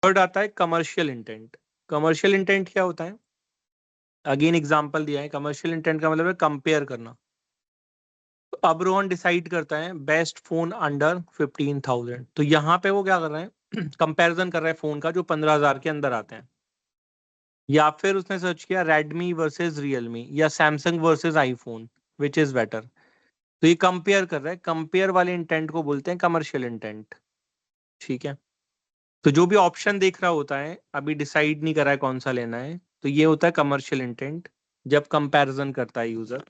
Third आता है commercial intent. Commercial intent क्या होता है? अगेन एग्जांपल दिया है। कमर्शियल इंटेंट का मतलब है कंपेयर करना। तो अब रोहन डिसाइड करता है बेस्ट फोन अंडर 15,000, तो यहाँ पे वो क्या कर रहे हैं कंपैरिजन कर रहे हैं फोन का जो 15,000 के अंदर आते हैं। या फिर उसने सर्च किया रेडमी वर्सेस रियलमी या Samsung versus iPhone, which is better. तो ये कंपेयर कर रहा है, कंपेयर वाले इंटेंट को बोलते हैं कमर्शियल इंटेंट। ठीक है, तो जो भी ऑप्शन देख रहा होता है अभी डिसाइड नहीं कर रहा है कौन सा लेना है, तो ये होता है कमर्शियल इंटेंट जब कंपैरिजन करता है यूजर।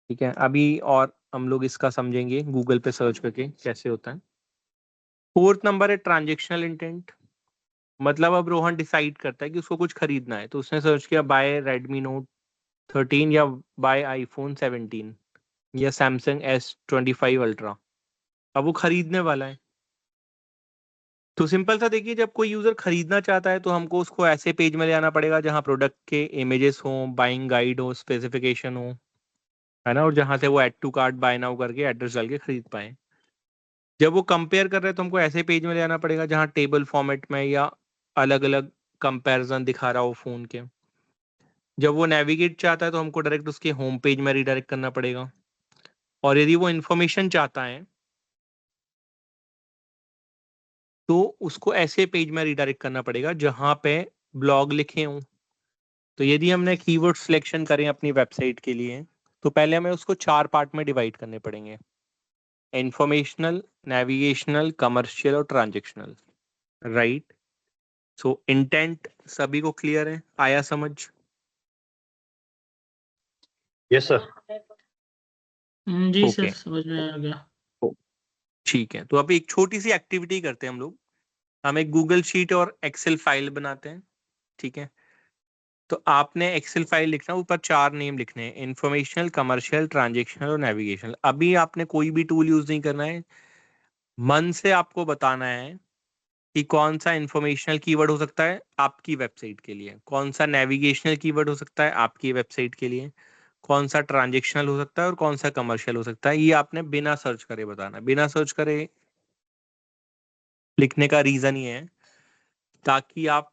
ठीक है, अभी और हम लोग इसका समझेंगे गूगल पे सर्च करके कैसे होता है। फोर्थ नंबर है ट्रांजेक्शनल इंटेंट। मतलब अब रोहन डिसाइड करता है कि उसको कुछ खरीदना है, तो उसने सर्च किया बाय रेडमी नोट 13 या बाय आईफोन 17 या सैमसंग S25 अल्ट्रा। अब वो खरीदने वाला है। तो सिंपल सा देखिए, जब कोई यूजर खरीदना चाहता है तो हमको उसको ऐसे पेज में ले आना पड़ेगा जहां प्रोडक्ट के इमेजेस हो, बाइंग गाइड हो, स्पेसिफिकेशन हो, है ना, और जहां से वो add to cart buy now करके एड्रेस डाल के खरीद पाए। जब वो कंपेयर कर रहे हैं तो हमको ऐसे पेज में ले आना पड़ेगा जहां टेबल फॉर्मेट में या अलग अलग कंपैरिजन दिखा रहा हो फोन के। जब वो नेविगेट चाहता है तो हमको डायरेक्ट उसके होम पेज में रिडायरेक्ट करना पड़ेगा। और यदि वो इन्फॉर्मेशन चाहता है तो उसको ऐसे पेज में रिडायरेक्ट करना पड़ेगा जहां पे ब्लॉग लिखे हों। तो यदि हमने कीवर्ड सिलेक्शन करें अपनी वेबसाइट के लिए, तो पहले हमें उसको 4 पार्ट में डिवाइड करने पड़ेंगे। इंफॉर्मेशनल, नेविगेशनल, कमर्शियल और ट्रांजेक्शनल। राइट। सो इंटेंट सभी को क्लियर है, आया समझ? Yes sir. जी ओके, सर, समझ में आ गया। ठीक है। तो अभी एक छोटी सी एक्टिविटी करते हैं हम लोग। हम एक गूगल शीट और एक्सेल फाइल बनाते हैं। ठीक है, तो आपने एक्सेल फाइल लिखना, ऊपर 4 नेम लिखने हैं, इंफॉर्मेशनल, कमर्शियल, ट्रांजेक्शनल और नेविगेशनल। अभी आपने कोई भी टूल यूज नहीं करना है, मन से आपको बताना है कि कौन सा इंफॉर्मेशनल कीवर्ड हो सकता है आपकी वेबसाइट के लिए, कौन सा नेविगेशनल कीवर्ड हो सकता है आपकी वेबसाइट के लिए, कौन सा ट्रांजेक्शनल हो सकता है और कौन सा कमर्शियल हो सकता है। ये आपने बिना सर्च करे बताना। बिना सर्च करे लिखने का रीजन ये है ताकि आप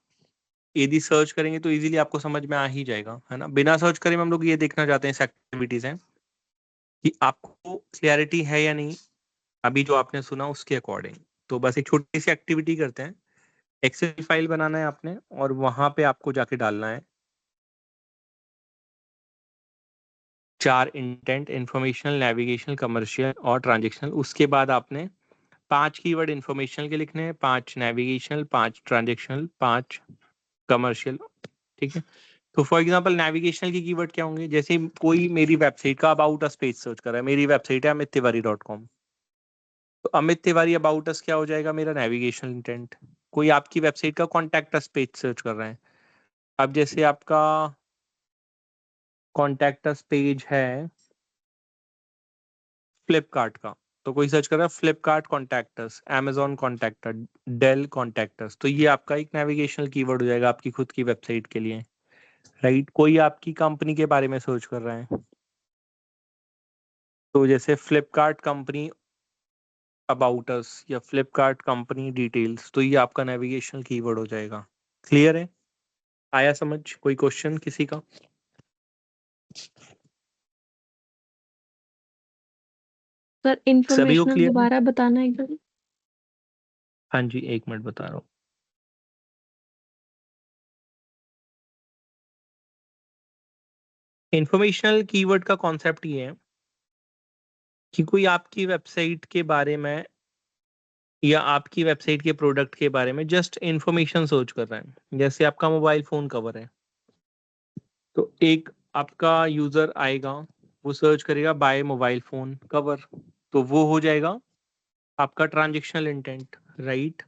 यदि सर्च करेंगे तो इजीली आपको समझ में आ ही जाएगा, है ना। बिना सर्च करे में हम लोग ये देखना चाहते हैं, एक्टिविटीज हैं कि आपको क्लैरिटी है या नहीं अभी जो आपने सुना उसके अकॉर्डिंग। तो बस एक छोटी सी एक्टिविटी करते हैं। एक्सेल फाइल बनाना है आपने और वहां पे आपको जाके डालना है 4 इंटेंट, इंफॉर्मेशनल, नेविगेशनल, कमर्शियल और ट्रांजेक्शनल। उसके बाद आपने 5 कीवर्ड इंफॉर्मेशनल के लिखने हैं, 5 नेविगेशनल, 5 ट्रांजेक्शनल, 5 कमर्शियल। ठीक है, तो फॉर एग्जांपल नेविगेशनल की कीवर्ड क्या होंगे? जैसे कोई मेरी वेबसाइट का अबाउट अस पेज सर्च कर रहा है, मेरी वेबसाइट है amittiwari.com, तो अमित तिवारी अबाउट अस क्या हो जाएगा? मेरा नेविगेशनल इंटेंट। कोई आपकी वेबसाइट का कॉन्टैक्ट अस पेज सर्च कर रहे हैं, अब जैसे आपका कॉन्टैक्ट अस पेज है फ्लिपकार्ट का, तो कोई सर्च कर रहा है Flipkart contact us, amazon contact us, Dell contact us, तो ये आपका एक नेविगेशनल कीवर्ड हो जाएगा आपकी खुद की वेबसाइट के लिए। राइट, कोई आपकी कंपनी के बारे में सर्च कर रहा है, तो जैसे फ्लिपकार्ट कंपनी अबाउट अस या फ्लिपकार्ट कंपनी डिटेल्स, तो ये आपका नेविगेशनल कीवर्ड हो जाएगा। क्लियर है, आया समझ? कोई क्वेश्चन किसी का? सर सभी को इंफॉर्मेशनल क्लियर है? दोबारा बताना एकदम। हाँ जी, 1 मिनट बता रहा हूँ। इंफॉर्मेशनल कीवर्ड का कॉन्सेप्ट ये है कि कोई आपकी वेबसाइट के बारे में या आपकी वेबसाइट के प्रोडक्ट के बारे में जस्ट इंफॉर्मेशन सर्च कर रहे हैं। जैसे आपका मोबाइल फोन कवर है, तो एक आपका यूजर आएगा, वो सर्च करेगा बाय मोबाइल फोन कवर, तो वो हो जाएगा आपका ट्रांजेक्शनल इंटेंट। राइट,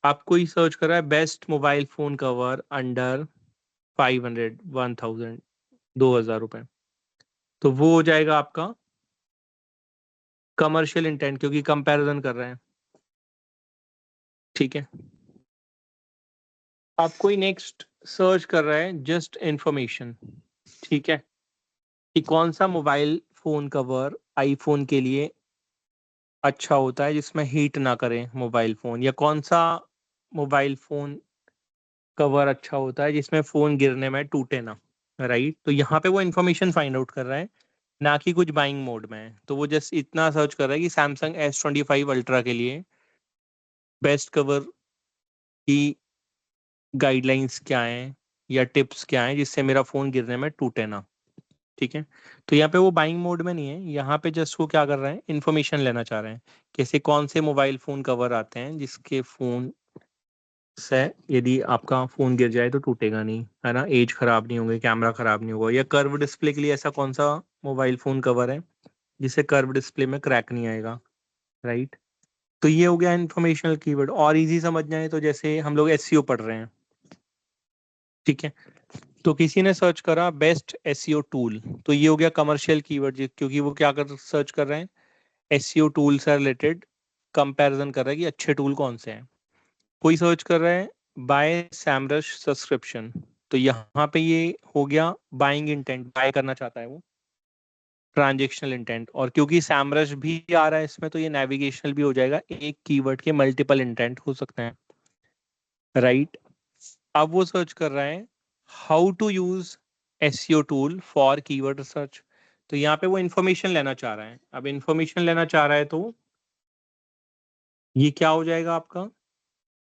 आप कोई सर्च कर रहा है best mobile phone cover under 500, 1000, 2000 रुपए, तो वो हो जाएगा आपका कमर्शियल इंटेंट क्योंकि कंपैरिजन कर रहे हैं। ठीक है, आप कोई नेक्स्ट सर्च कर रहे हैं जस्ट इंफॉर्मेशन, ठीक है, कि कौन सा मोबाइल फोन कवर आईफोन के लिए अच्छा होता है जिसमें हीट ना करे मोबाइल फोन, या कौन सा मोबाइल फोन कवर अच्छा होता है जिसमें फोन गिरने में टूटे ना, राइट? तो यहाँ पे वो इन्फॉर्मेशन फाइंड आउट कर रहा है, ना कि कुछ बाइंग मोड में है। तो वो जस्ट इतना सर्च कर रहा है कि सैमसंग S25 अल्ट्रा के लिए बेस्ट कवर की गाइडलाइंस क्या हैं या टिप्स क्या हैं जिससे मेरा फोन गिरने में टूटे ना। ठीक है, तो यहाँ पे वो बाइंग मोड में नहीं है, यहाँ पे जस्ट वो क्या कर रहे हैं, इन्फॉर्मेशन लेना चाह रहे हैं कैसे कौन से मोबाइल फोन कवर आते हैं जिसके फोन से यदि आपका फोन गिर जाए तो टूटेगा नहीं, है ना, एज खराब नहीं होंगे, कैमरा खराब नहीं होगा, या कर्व डिस्प्ले के लिए ऐसा कौन सा मोबाइल फोन कवर है जिससे कर्व डिस्प्ले में क्रैक नहीं आएगा, राइट? तो ये हो गया इन्फॉर्मेशनल कीवर्ड। और इजी समझना है तो जैसे हम लोग एसईओ पढ़ रहे हैं, ठीक है, तो किसी ने सर्च करा बेस्ट एसईओ टूल, तो ये हो गया कमर्शियल कीवर्ड, क्योंकि वो क्या कर सर्च कर रहे हैं, एसईओ टूल से रिलेटेड कंपैरिजन कर रहा है कि अच्छे टूल कौन से हैं। कोई सर्च कर रहा है बाय सैमरश सब्सक्रिप्शन, तो यहाँ पे ये हो गया बाइंग इंटेंट, बाय करना चाहता है वो, ट्रांजेक्शनल इंटेंट। और क्योंकि सैमरश भी आ रहा है इसमें तो ये नेविगेशनल भी हो जाएगा, एक कीवर्ड के मल्टीपल इंटेंट हो सकते हैं, राइट? अब वो सर्च कर रहा है how to use SEO tool for keyword research, तो यहाँ पे वो इंफॉर्मेशन लेना चाह रहा है। अब इंफॉर्मेशन लेना चाह रहा है तो ये क्या हो जाएगा आपका,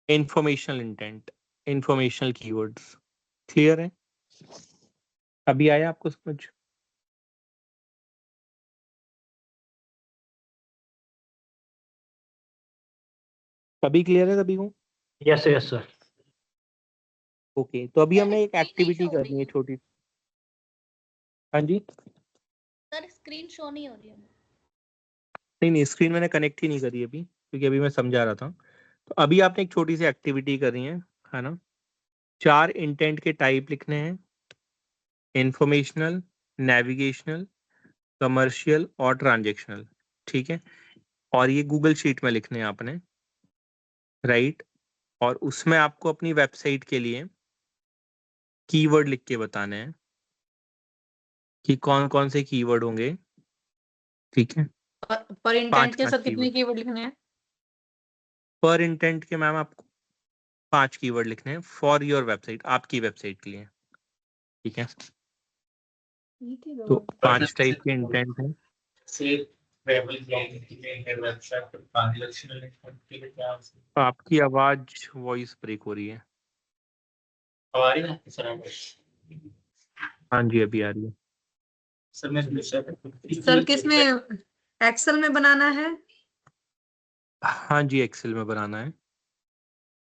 informational intent, informational keywords. Clear है? अभी आया आपको समझ? अभी क्लियर है सभी को? Yes yes sir. ओके, तो अभी हमने एक एक्टिविटी करनी है छोटी। हाँ जी, सर स्क्रीन शो नहीं हो रही है। नहीं नहीं, स्क्रीन मैंने कनेक्ट ही नहीं करी अभी, क्योंकि अभी मैं समझा रहा था। तो अभी आपने एक छोटी सी एक्टिविटी करनी है ना? 4 इंटेंट के टाइप लिखने हैं, इंफॉर्मेशनल, नेविगेशनल, कमर्शियल और ट्रांजेक्शनल, ठीक है? और ये गूगल शीट में लिखने हैं आपने, राइट? और उसमें आपको अपनी वेबसाइट के लिए कीवर्ड लिख के बताने हैं कि कौन कौन से कीवर्ड होंगे, ठीक है? पर इंटेंट के 5 सर कितने कीवर्ड कीवर्ड लिखने हैं? पर इंटेंट के, मैम आपको 5 कीवर्ड लिखने हैं फॉर योर वेबसाइट, आपकी वेबसाइट के लिए, ठीक है? तो 5 टाइप के इंटेंट हैं। आपकी आवाज वॉइस ब्रेक हो रही है। हाँ जी, अभी आ रही है। सर किसमें, एक्सेल में बनाना है? हाँ जी, एक्सेल में बनाना है।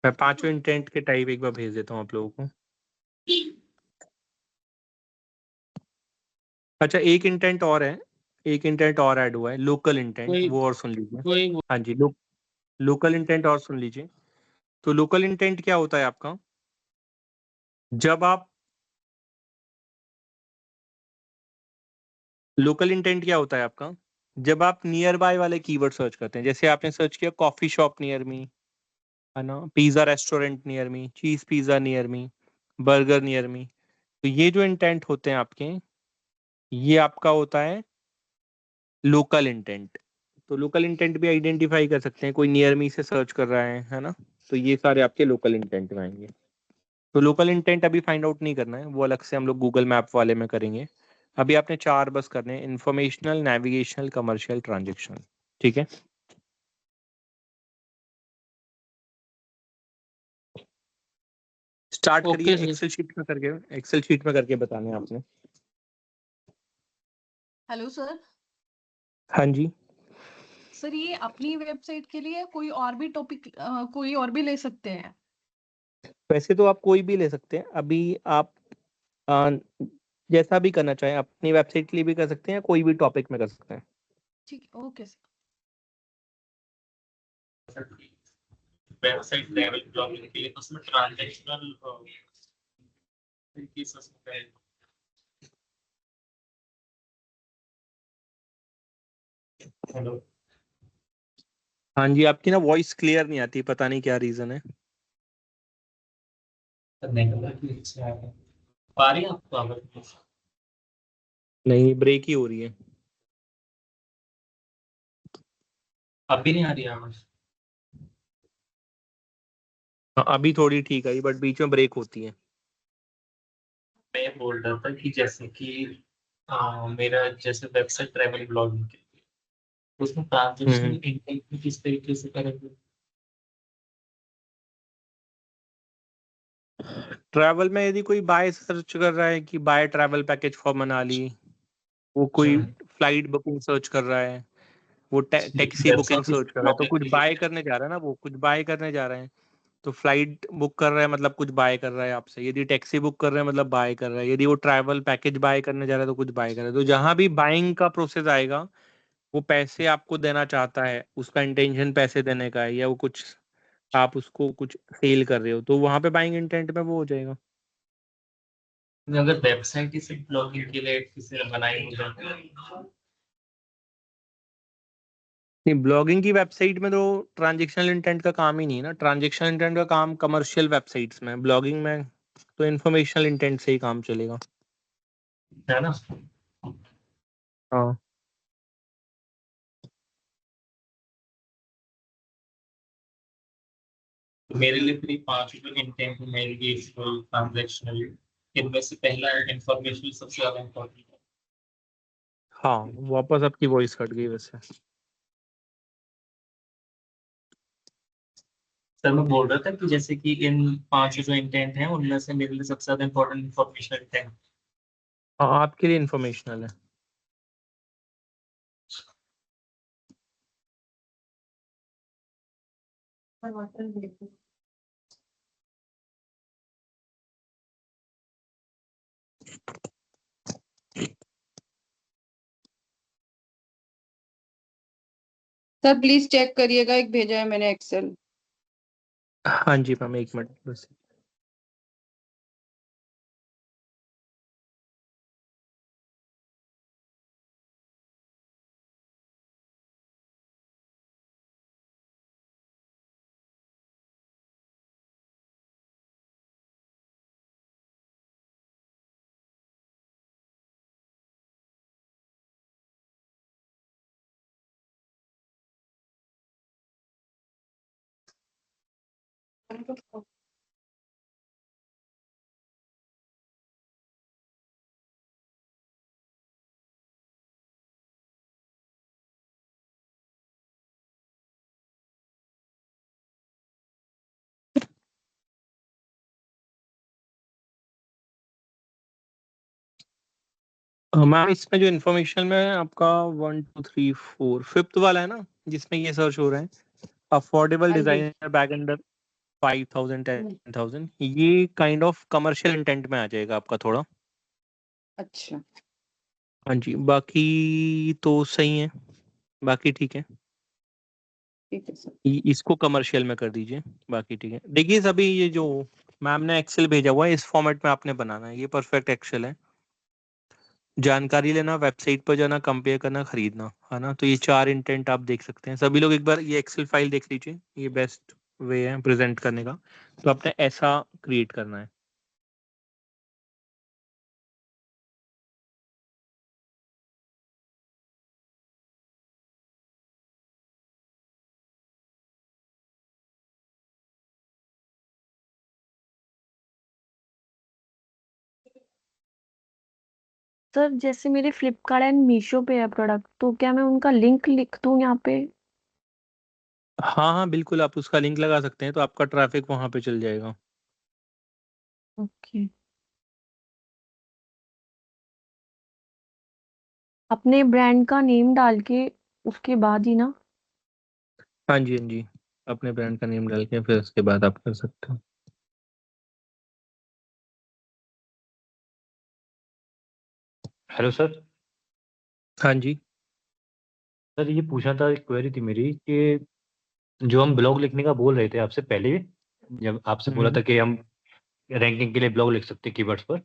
मैं 5 इंटेंट के टाइप एक बार भेज देता हूँ आप लोगों को। अच्छा, एक इंटेंट और है, एक इंटेंट और ऐड हुआ है, लोकल इंटेंट, वो और सुन लीजिए। हाँ जी, लोकल इंटेंट और सुन लीजिए। तो लोकल इंटेंट क्या होता है आपका, जब आप लोकल इंटेंट क्या होता है आपका, जब आप नियर बाय वाले कीवर्ड सर्च करते हैं, जैसे आपने सर्च किया कॉफी शॉप नियर मी, है ना, पिज्जा रेस्टोरेंट नियर मी, चीज pizza near me, burger near me, तो ये जो इंटेंट होते हैं आपके, ये आपका होता है लोकल इंटेंट। तो लोकल इंटेंट भी आइडेंटिफाई कर सकते हैं, कोई नियर मी से सर्च कर रहा है ना, तो ये सारे आपके लोकल इंटेंट में आएंगे। तो लोकल इंटेंट अभी फाइंड आउट नहीं करना है, वो अलग से हम लोग गूगल मैप वाले में करेंगे। अभी आपने 4 बस करने हैं, इंफॉर्मेशनल, नेविगेशनल, कमर्शियल, ट्रांजेक्शनल, ठीक है? स्टार्ट करिए। Okay sir. एक्सेल शीट में करके, एक्सेल शीट में करके बताने हैं आपने। Hello sir. हाँ जी, सर ये अपनी वेबसाइट के लिए कोई और भी टॉपिक कोई और भी ले सकते हैं? वैसे तो आप कोई भी ले सकते हैं, अभी आप आ, जैसा भी करना चाहें, अपनी वेबसाइट के लिए भी कर सकते हैं या कोई भी टॉपिक में कर सकते हैं। ठीक है, okay sir. Website level blogging के लिए उसमें ट्रांजैक्शनल हेलो। हाँ जी, आपकी ना वॉइस क्लियर नहीं आती, पता नहीं क्या रीजन है। आ रही है आपको आवाज? नहीं, ब्रेक ही हो रही है। अब भी नहीं आ रही है आवाज? अभी थोड़ी ठीक आई बट बीच में ब्रेक होती है। मैं बोल रहा था कि जैसे कि मेरा जैसे वेबसाइट ट्रैवल ब्लॉगिंग के लिए, उसमें ट्रांजेक्शन इंटेंट किस तरीके से करेंगे? ट्रैवल में यदि कोई बाय सर्च कर रहा है कि buy travel package for Manali, वो कोई फ्लाइट बुकिंग सर्च कर रहा है, वो टैक्सी बुकिंग सर्च कर रहा है, तो कुछ बाय करने जा रहा है ना, वो कुछ बाय करने जा रहे हैं। तो फ्लाइट बुक कर रहा है मतलब कुछ बाय कर रहा है आपसे, यदि टैक्सी बुक कर रहे हैं मतलब बाय कर रहा है, यदि वो ट्रैवल पैकेज बाय करने जा रहा है तो कुछ बाय कर रहा है। तो जहां भी बाइंग का प्रोसेस आएगा, वो पैसे आपको देना चाहता है, उसका इंटेंशन पैसे देने का है, या वो कुछ आप उसको कुछ सेल कर रहे हो, तो वहां पे बाइंग इंटेंट में वो हो जाएगा। अगर वेबसाइट ही सिर्फ ब्लॉगिंग के लिए किसी ने बनाई हो जाए, नहीं, ब्लॉगिंग की वेबसाइट में तो ट्रांजेक्शनल इंटेंट का काम ही नहीं है ना। ट्रांजेक्शनल इंटेंट का काम कमर्शियल वेबसाइट्स में, ब्लॉगिंग में तो इन्फॉर्मेशनल इंटेंट से ही काम चलेगा। है ना? हाँ, तो मेरे लिए फिर 5 जो इंटेंट है एंगेजमेंट, ट्रांजैक्शनल, इनमें से पहला इंफॉर्मेशन सबसे ज्यादा इम्पोर्टेंट है। हाँ, वापस आपकी वॉइस कट गई वैसे। सर मैं बोल रहा था कि जैसे कि इन 5 जो इंटेंट हैं उनमें से मेरे लिए सबसे ज्यादा इम्पोर्टेंट इंफॉर्मेशन इंटेंट। हाँ, आपके लिए इन्फॉर्मेशनल है। सर प्लीज चेक करिएगा, एक भेजा है मैंने एक्सेल। हाँ जी मैम, एक मिनट बस। मैम इसमें जो इन्फॉर्मेशन में आपका 1 2 3 4 5th वाला है ना, जिसमें ये सर्च हो रहा है, अफोर्डेबल हाँ जी। डिजाइनर बैग अंडर 5000 10,000, ये काइंड ऑफ कमर्शियल इंटेंट में आ जाएगा आपका थोड़ा। अच्छा हाँ जी, बाकी तो सही है, बाकी ठीक है। ठीक है सर। इसको कमर्शियल में कर दीजिए, बाकी ठीक है। देखिए सभी ये जो मैम ने एक्सेल भेजा हुआ है, इस फॉर्मेट में आपने बनाना है, ये परफेक्ट एक्सेल है। जानकारी लेना, वेबसाइट पर जाना, कंपेयर करना, खरीदना, है ना। तो ये 4 इंटेंट आप देख सकते हैं। सभी लोग एक बार ये एक्सेल फाइल देख लीजिए, ये बेस्ट वे है प्रेजेंट करने का। तो आपने ऐसा क्रिएट करना है। सर जैसे मेरे फ्लिपकार्ट एंड मीशो पे है प्रोडक्ट, तो क्या मैं उनका लिंक लिख दूं यहाँ पे? हाँ हाँ बिल्कुल, आप उसका लिंक लगा सकते हैं, तो आपका ट्रैफिक वहां पे चल जाएगा। ओके। अपने ब्रांड का नेम डाल के उसके बाद ही ना? हाँ जी हाँ जी, अपने ब्रांड का नेम डाल के फिर उसके बाद आप कर सकते हो। Hello sir. हाँ जी। सर ये पूछना था, एक क्वेरी थी मेरी कि जो हम ब्लॉग लिखने का बोल रहे थे आपसे पहले, जब आपसे बोला हम्म था कि हम रैंकिंग के लिए ब्लॉग लिख सकते हैं कीवर्ड्स पर,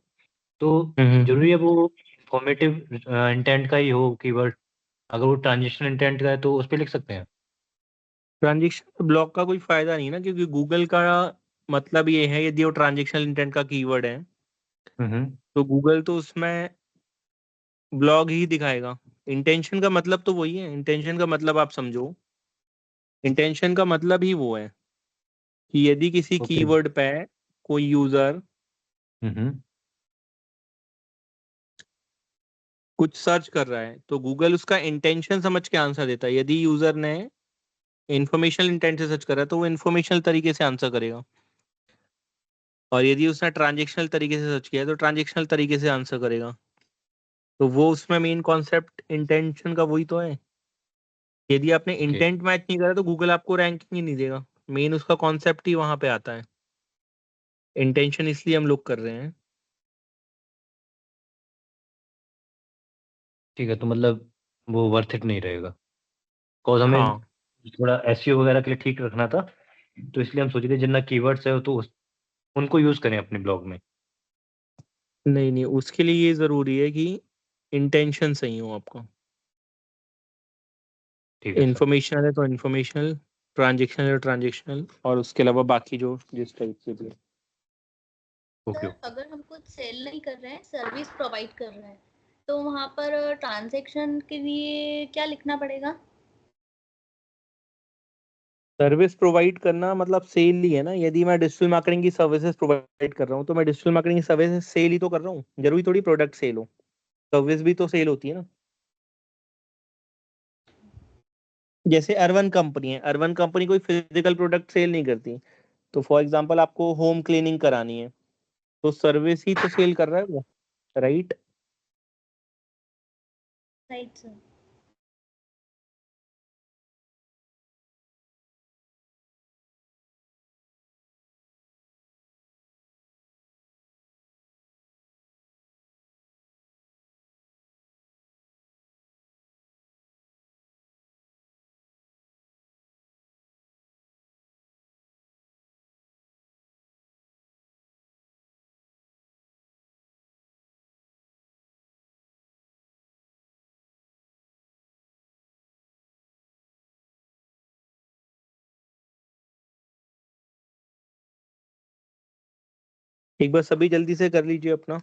तो हम्म जरूरी है वो इंफॉर्मेटिव इंटेंट का ही हो कीवर्ड? अगर वो ट्रांजिशन इंटेंट का है तो उस पर लिख सकते हैं? ट्रांजेक्शन ब्लॉक का कोई फायदा नहीं ना, क्योंकि गूगल का मतलब ये है, यदि वो ट्रांजेक्शनल इंटेंट का कीवर्ड है हम्म। तो गूगल तो उसमें ब्लॉग ही दिखाएगा। इंटेंशन का मतलब तो वही है, इंटेंशन का मतलब आप समझो, इंटेंशन का मतलब ही वो है। कि यदि किसी ओके। कीवर्ड पे कोई यूजर हम्म। कुछ सर्च कर रहा है तो गूगल उसका इंटेंशन समझ के आंसर देता है। यदि यूजर ने इंफॉर्मेशनल इंटेंट से सर्च करा तो वो इंफॉर्मेशनल तरीके से आंसर करेगा, और यदि उसने ट्रांजेक्शनल तरीके से सर्च किया है तो ट्रांजेक्शनल तरीके से आंसर करेगा। तो वो उसमें मेन कॉन्सेप्ट इंटेंशन का वही तो है। यदि आपने ओके। इंटेंट मैच नहीं करा तो गूगल आपको रैंकिंग ही नहीं देगा। मेन उसका कॉन्सेप्ट ही वहां पे आता है। इंटेंशन इसलिए हम लोग कर रहे हैं। ठीक है, तो मतलब वो वर्थ इट नहीं रहेगा, बिकॉज हमें हाँ, थोड़ा एसईओ वगैरह के लिए ठीक रखना था, तो इसलिए हम सोचे थे जितना कीवर्ड्स है तो उनको यूज करें अपने ब्लॉग में। नहीं नहीं, उसके लिए ये जरूरी है कि इंटेंशन सही हो आपका। ठीक है सर। इन्फॉर्मेशनल है तो इन्फॉर्मेशनल, ट्रांजेक्शनल है तो ट्रांजेक्शनल, और उसके अलावा बाकी जो जिस टाइप से भी है। ओके। सर अगर हम कुछ सेल नहीं कर रहे हैं, सर्विस प्रोवाइड कर रहे हैं, तो वहाँ पर ट्रांजैक्शन के लिए क्या लिखना पड़ेगा? सर्विस प्रोवाइड करना मतलब सेल ही है ना। यदि मैं डिजिटल मार्केटिंग की सर्विसेज प्रोवाइड कर रहा हूँ तो मैं डिजिटल मार्केटिंग की सर्विसेज सेल ही तो कर रहा हूँ। जरूरी थोड़ी प्रोडक्ट सेल हो, सर्विस भी तो सेल होती है ना। जैसे अर्वन कंपनी है, अर्वन कंपनी कोई फिजिकल प्रोडक्ट सेल नहीं करती। तो फॉर एग्जांपल आपको होम क्लीनिंग करानी है तो सर्विस ही तो सेल कर रहा है वो, राइट। Right sir. एक बार सभी जल्दी से कर लीजिए अपना।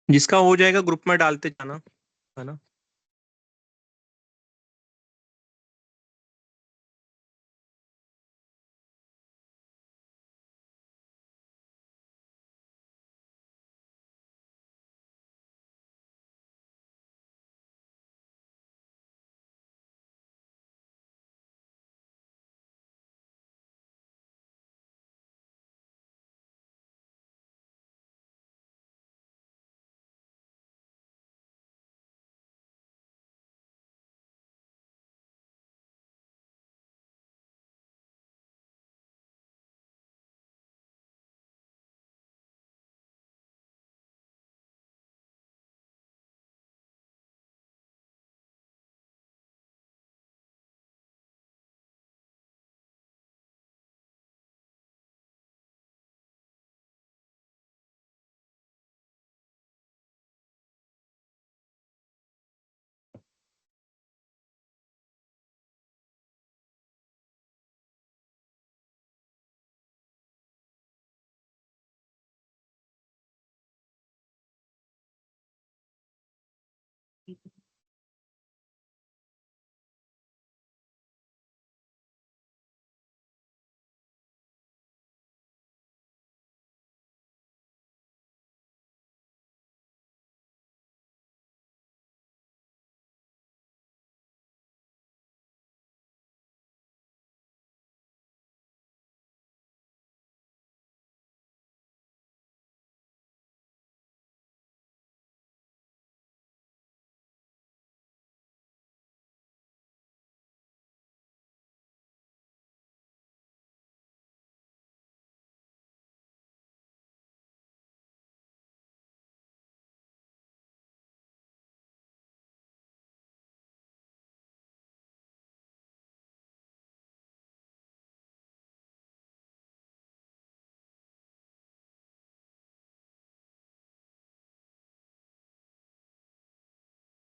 जिसका हो जाएगा ग्रुप में डालते जाना, है ना।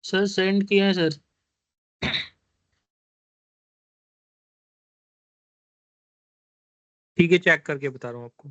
सर सेंड किया है सर। ठीक है, चेक करके बता रहा हूँ आपको।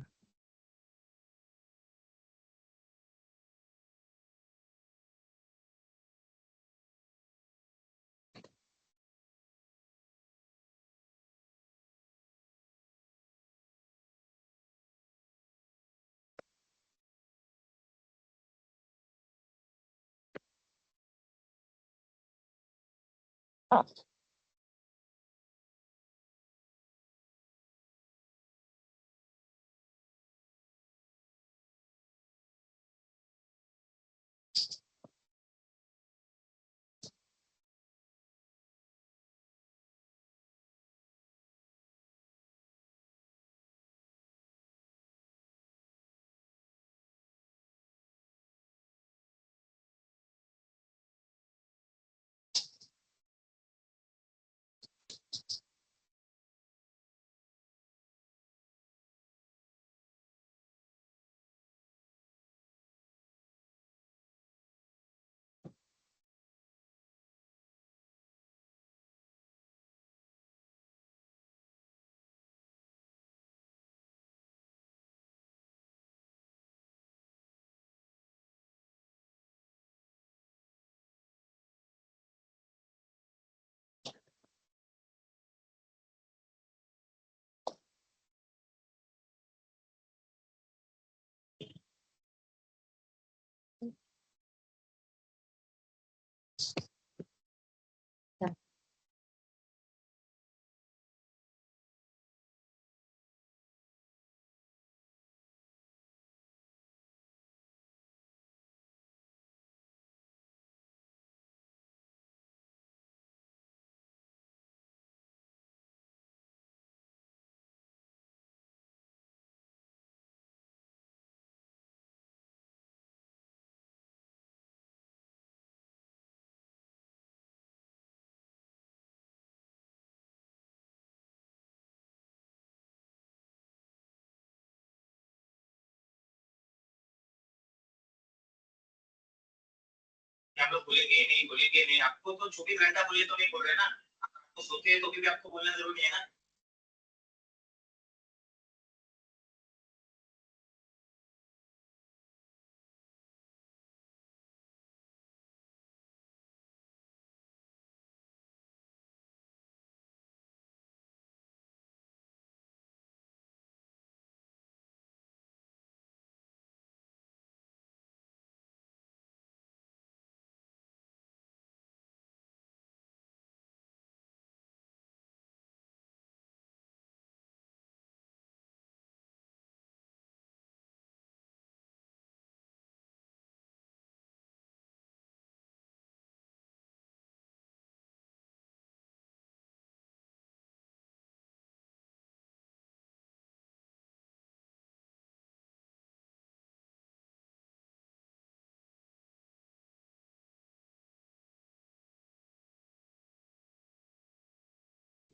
हम लोग बोलेंगे नहीं, आपको तो छोटी घंटा बोलिए तो नहीं बोल रहे ना, आपको सोते हैं तो भी आपको बोलना जरूरी है ना।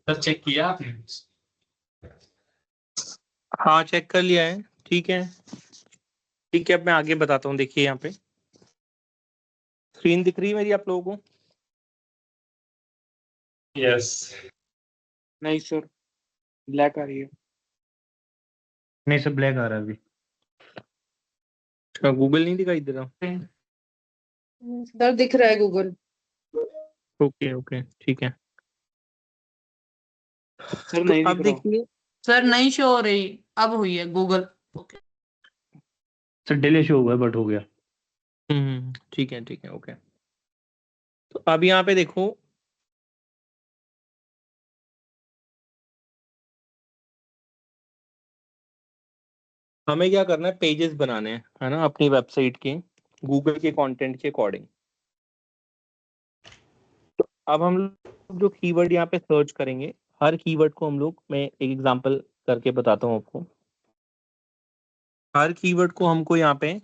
सर चेक किया आपने? हाँ, चेक कर लिया है। ठीक है, ठीक है, अब मैं आगे बताता हूँ। देखिए यहाँ पे स्क्रीन दिख रही है मेरी आप लोगों को? यस। नहीं सर, ब्लैक आ रही है। नहीं सर, ब्लैक आ रहा है अभी। अच्छा, गूगल नहीं दिखाई दे रहा? सर दिख रहा है गूगल। ओके ओके ठीक है। सर तो अब देखिए सर नहीं शो हो रही, अब हुई है Google. Okay sir delay show हुआ है बट हो गया। ठीक है ओके। तो अब यहाँ पे देखो हमें क्या करना है, पेजेस बनाने हैं है ना अपनी वेबसाइट के गूगल के कंटेंट के अकॉर्डिंग। तो अब हम लोग जो कीवर्ड यहाँ पे सर्च करेंगे, हर कीवर्ड को हम लोग, मैं एक एग्जांपल करके बताता हूँ आपको। हर कीवर्ड को हमको यहाँ पे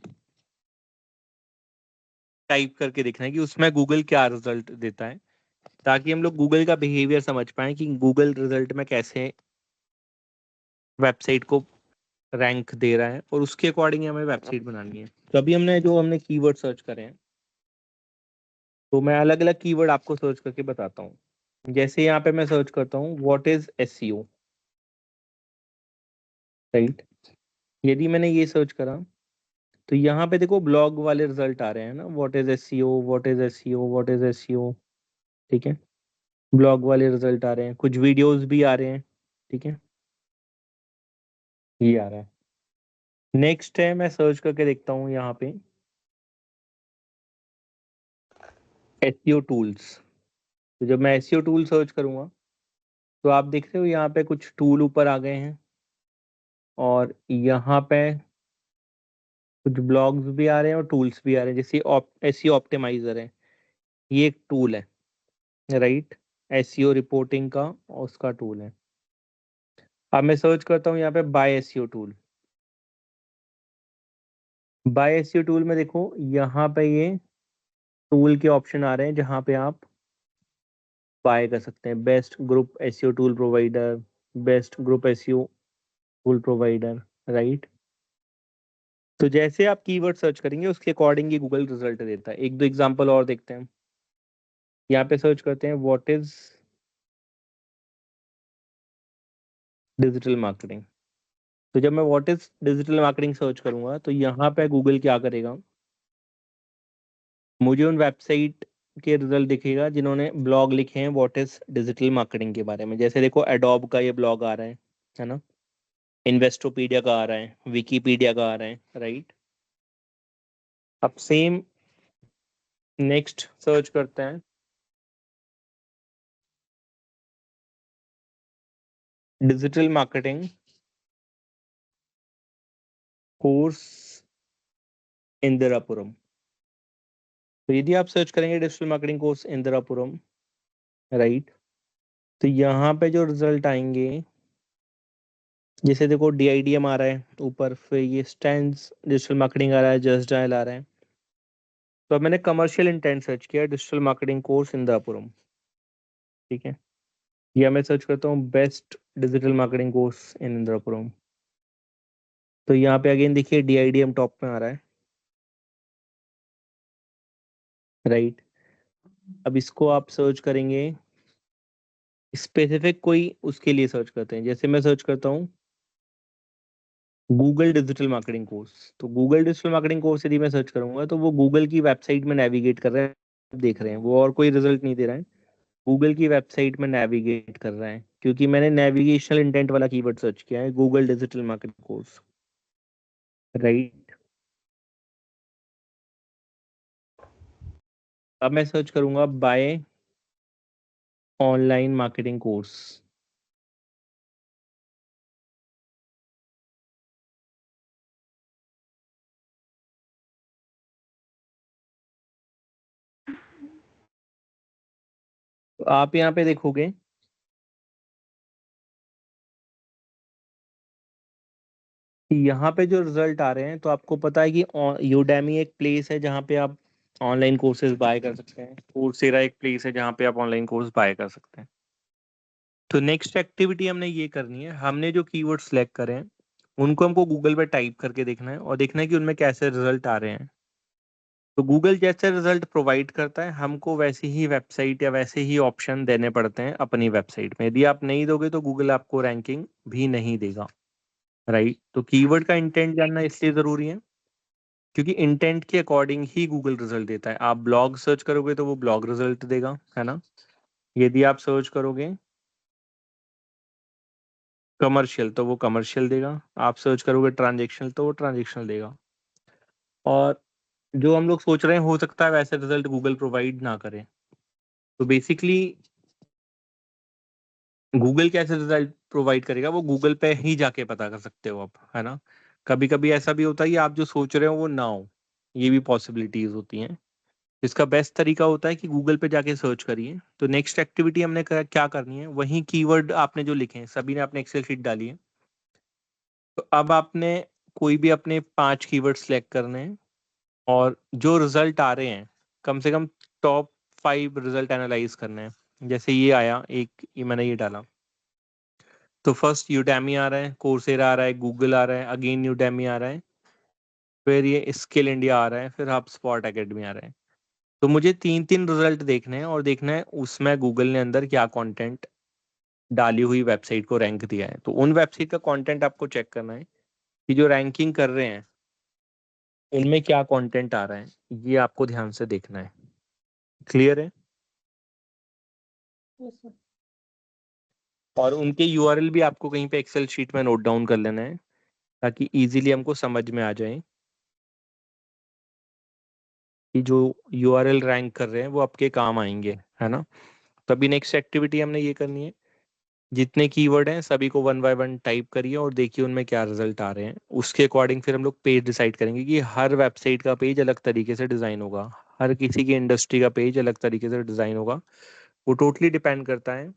टाइप करके देखना है कि उसमें गूगल क्या रिजल्ट देता है, ताकि हम लोग गूगल का बिहेवियर समझ पाए कि गूगल रिजल्ट में कैसे वेबसाइट को रैंक दे रहा है, और उसके अकॉर्डिंग हमें वेबसाइट बनानी है। तो अभी हमने कीवर्ड सर्च करे हैं, तो मैं अलग अलग कीवर्ड आपको सर्च करके बताता हूँ। जैसे यहाँ पे मैं सर्च करता हूँ व्हाट इज एसईओ, राइट। यदि मैंने ये सर्च करा तो यहाँ पे देखो ब्लॉग वाले रिजल्ट आ रहे हैं ना, what is SEO, what is SEO, what is SEO, ठीक है। ब्लॉग वाले रिजल्ट आ रहे हैं, कुछ वीडियोस भी आ रहे हैं, ठीक है, ये आ रहा है। नेक्स्ट है, मैं सर्च करके देखता हूँ यहाँ पे एसईओ टूल्स। तो जब मैं एसईओ टूल सर्च करूंगा तो आप देख रहे हो यहाँ पे कुछ टूल ऊपर आ गए हैं, और यहाँ पे कुछ ब्लॉग्स भी आ रहे हैं और टूल्स भी आ रहे हैं। जैसे एसईओ ऑप्टिमाइजर है, ये एक टूल है, राइट, एसईओ रिपोर्टिंग का और उसका टूल है। अब मैं सर्च करता हूँ यहाँ पे buy SEO tool. Buy SEO tool में देखो यहाँ पे ये टूल के ऑप्शन आ रहे हैं जहाँ पे आप बाय कर सकते हैं। Best group SEO tool provider, best group SEO tool provider, right. तो जैसे आप कीवर्ड सर्च करेंगे उसके अकॉर्डिंग ही गूगल रिजल्ट देता है। एक दो एग्जांपल और देखते हैं। यहाँ पे सर्च करते हैं व्हाट इज डिजिटल मार्केटिंग। तो जब मैं what is digital marketing search करूंगा तो यहाँ पे गूगल क्या करेगा, मुझे उन वेबसाइट के रिजल्ट दिखेगा जिन्होंने ब्लॉग लिखे हैं व्हाट इज डिजिटल मार्केटिंग के बारे में। जैसे देखो एडोब का ये ब्लॉग आ रहा है ना, इन्वेस्टोपीडिया का आ रहा है, विकीपीडिया का आ रहा है, राइट। अब सेम नेक्स्ट सर्च करते हैं डिजिटल मार्केटिंग कोर्स इंदिरापुरम। तो यदि आप सर्च करेंगे digital marketing course Indirapuram, right, तो यहाँ पे जो रिजल्ट आएंगे, जैसे देखो DIDM आ रहा है ऊपर, फिर ये स्टैंड्स डिजिटल मार्केटिंग आ रहा है, जस्ट डायल आ रहा है। तो अब मैंने कमर्शियल इंटेंट सर्च किया डिजिटल मार्केटिंग कोर्स इंदिरापुरम, ठीक है। या मैं सर्च करता हूँ best digital marketing course in Indirapuram, तो यहाँ पे अगेन देखिए DIDM टॉप में आ रहा है, राइट। अब इसको आप सर्च करेंगे स्पेसिफिक कोई उसके लिए सर्च करते हैं। जैसे मैं सर्च करता हूँ गूगल डिजिटल मार्केटिंग कोर्स, तो गूगल डिजिटल मार्केटिंग कोर्स यदि मैं सर्च करूंगा तो वो गूगल की वेबसाइट में नेविगेट कर रहा है, देख रहे हैं वो, और कोई रिजल्ट नहीं दे रहा है, गूगल की वेबसाइट में नेविगेट कर रहा है, क्योंकि मैंने नेविगेशनल इंटेंट वाला कीवर्ड सर्च किया है Google digital marketing course, right. अब मैं सर्च करूंगा बाय ऑनलाइन मार्केटिंग कोर्स। तो आप यहाँ पे देखोगे कि यहाँ पे जो रिजल्ट आ रहे हैं, तो आपको पता है कि यूडेमी एक प्लेस है जहाँ पे आप ऑनलाइन कोर्सेज बाय कर सकते हैं, coursera एक प्लेस है जहाँ पे आप ऑनलाइन कोर्स बाय कर सकते हैं। तो नेक्स्ट एक्टिविटी हमने ये करनी है, हमने जो कीवर्ड सेलेक्ट करे हैं उनको हमको गूगल पे टाइप करके देखना है और देखना है कि उनमें कैसे रिजल्ट आ रहे हैं। तो गूगल जैसे रिजल्ट प्रोवाइड करता है हमको वैसी ही वेबसाइट या वैसे ही ऑप्शन देने पड़ते हैं अपनी वेबसाइट में। यदि आप नहीं दोगे तो गूगल आपको रैंकिंग भी नहीं देगा, राइट। तो कीवर्ड का इंटेंट जानना इसलिए जरूरी है क्योंकि इंटेंट के अकॉर्डिंग ही गूगल रिजल्ट देता है। आप ब्लॉग सर्च करोगे तो वो ब्लॉग रिजल्ट देगा, है ना। यदि आप सर्च करोगे कमर्शियल तो वो कमर्शियल देगा, आप सर्च करोगे ट्रांजेक्शनल तो वो ट्रांजेक्शनल देगा। और जो हम लोग सोच रहे हैं हो सकता है वैसे रिजल्ट गूगल प्रोवाइड ना करे। तो बेसिकली गूगल कैसे रिजल्ट प्रोवाइड करेगा वो गूगल पे ही जाके पता कर सकते हो आप, है ना। कभी कभी ऐसा भी होता है कि आप जो सोच रहे हो वो ना हो, ये भी पॉसिबिलिटीज होती हैं। इसका बेस्ट तरीका होता है कि गूगल पे जाके सर्च करिए। तो नेक्स्ट एक्टिविटी हमने क्या करनी है, वही कीवर्ड आपने जो लिखे हैं सभी ने अपने एक्सेल शीट डाली है। तो अब आपने कोई भी अपने 5 कीवर्ड सेलेक्ट करने हैं और जो रिजल्ट आ रहे हैं कम से कम टॉप 5 रिजल्ट एनालाइज करने हैं। जैसे ये आया एक, ये मैंने ये डाला, तो फर्स्ट यूडेमी आ रहा है, कोर्सेरा आ रहा है, गूगल आ रहा है, अगेन यूडेमी आ रहा है, फिर ये स्किल इंडिया आ रहा है, फिर हब स्पॉट एकेडमी आ रहा है। तो मुझे 3 रिजल्ट देखने हैं और देखना है उसमें गूगल ने अंदर क्या कंटेंट डाली हुई वेबसाइट को रैंक दिया है। तो उन वेबसाइट का कंटेंट आपको चेक करना है कि जो रैंकिंग कर रहे हैं उनमें क्या कंटेंट आ रहा है, ये आपको ध्यान से देखना है। क्लियर है। और उनके यूआरएल भी आपको कहीं पे एक्सेल शीट में नोट डाउन कर लेना है ताकि इजीली हमको समझ में आ जाए कि जो यूआरएल रैंक कर रहे हैं वो आपके काम आएंगे, है ना। तो अभी नेक्स्ट एक्टिविटी हमने ये करनी है, जितने कीवर्ड हैं सभी को 1 बाय 1 टाइप करिए और देखिए उनमें क्या रिजल्ट आ रहे हैं। उसके अकॉर्डिंग फिर हम लोग पेज डिसाइड करेंगे कि हर वेबसाइट का पेज अलग तरीके से डिज़ाइन होगा, हर किसी की इंडस्ट्री का पेज अलग तरीके से डिज़ाइन होगा। वो टोटली डिपेंड करता है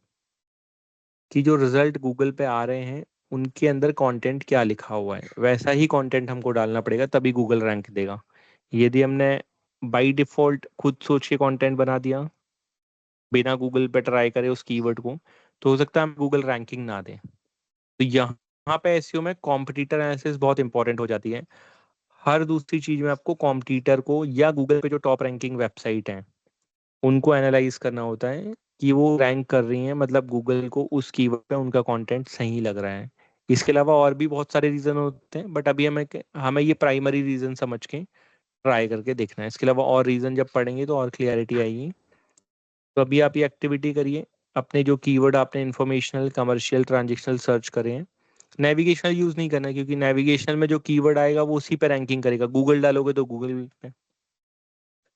कि जो रिजल्ट गूगल पे आ रहे हैं उनके अंदर कंटेंट क्या लिखा हुआ है, वैसा ही कंटेंट हमको डालना पड़ेगा तभी गूगल रैंक देगा। यदि हमने बाय डिफॉल्ट खुद सोच के कंटेंट बना दिया बिना गूगल पे ट्राई करे उस कीवर्ड को, तो हो सकता है हम गूगल रैंकिंग ना दें। तो यहाँ पे एसईओ में कॉम्पिटिटर एनालिसिस बहुत इंपॉर्टेंट हो जाती है। हर दूसरी चीज में आपको कॉम्पिटिटर को या गूगल पे जो टॉप रैंकिंग वेबसाइट हैं उनको एनालाइज करना होता है कि वो रैंक कर रही हैं, मतलब गूगल को उस कीवर्ड पे उनका कंटेंट सही लग रहा है। इसके अलावा और भी बहुत सारे रीजन होते हैं, बट अभी हमें हमें ये प्राइमरी रीजन समझ के ट्राई करके देखना है। इसके अलावा और रीजन जब पढ़ेंगे तो और क्लियरिटी आएगी। तो अभी आप ये एक्टिविटी करिए, अपने जो कीवर्ड आपने इंफॉर्मेशनल, कमर्शियल, ट्रांजेक्शनल सर्च करे हैं। नेविगेशनल यूज नहीं करना है क्योंकि नेविगेशनल में जो कीवर्ड आएगा वो उसी पे रैंकिंग करेगा। गूगल डालोगे तो गूगल पे,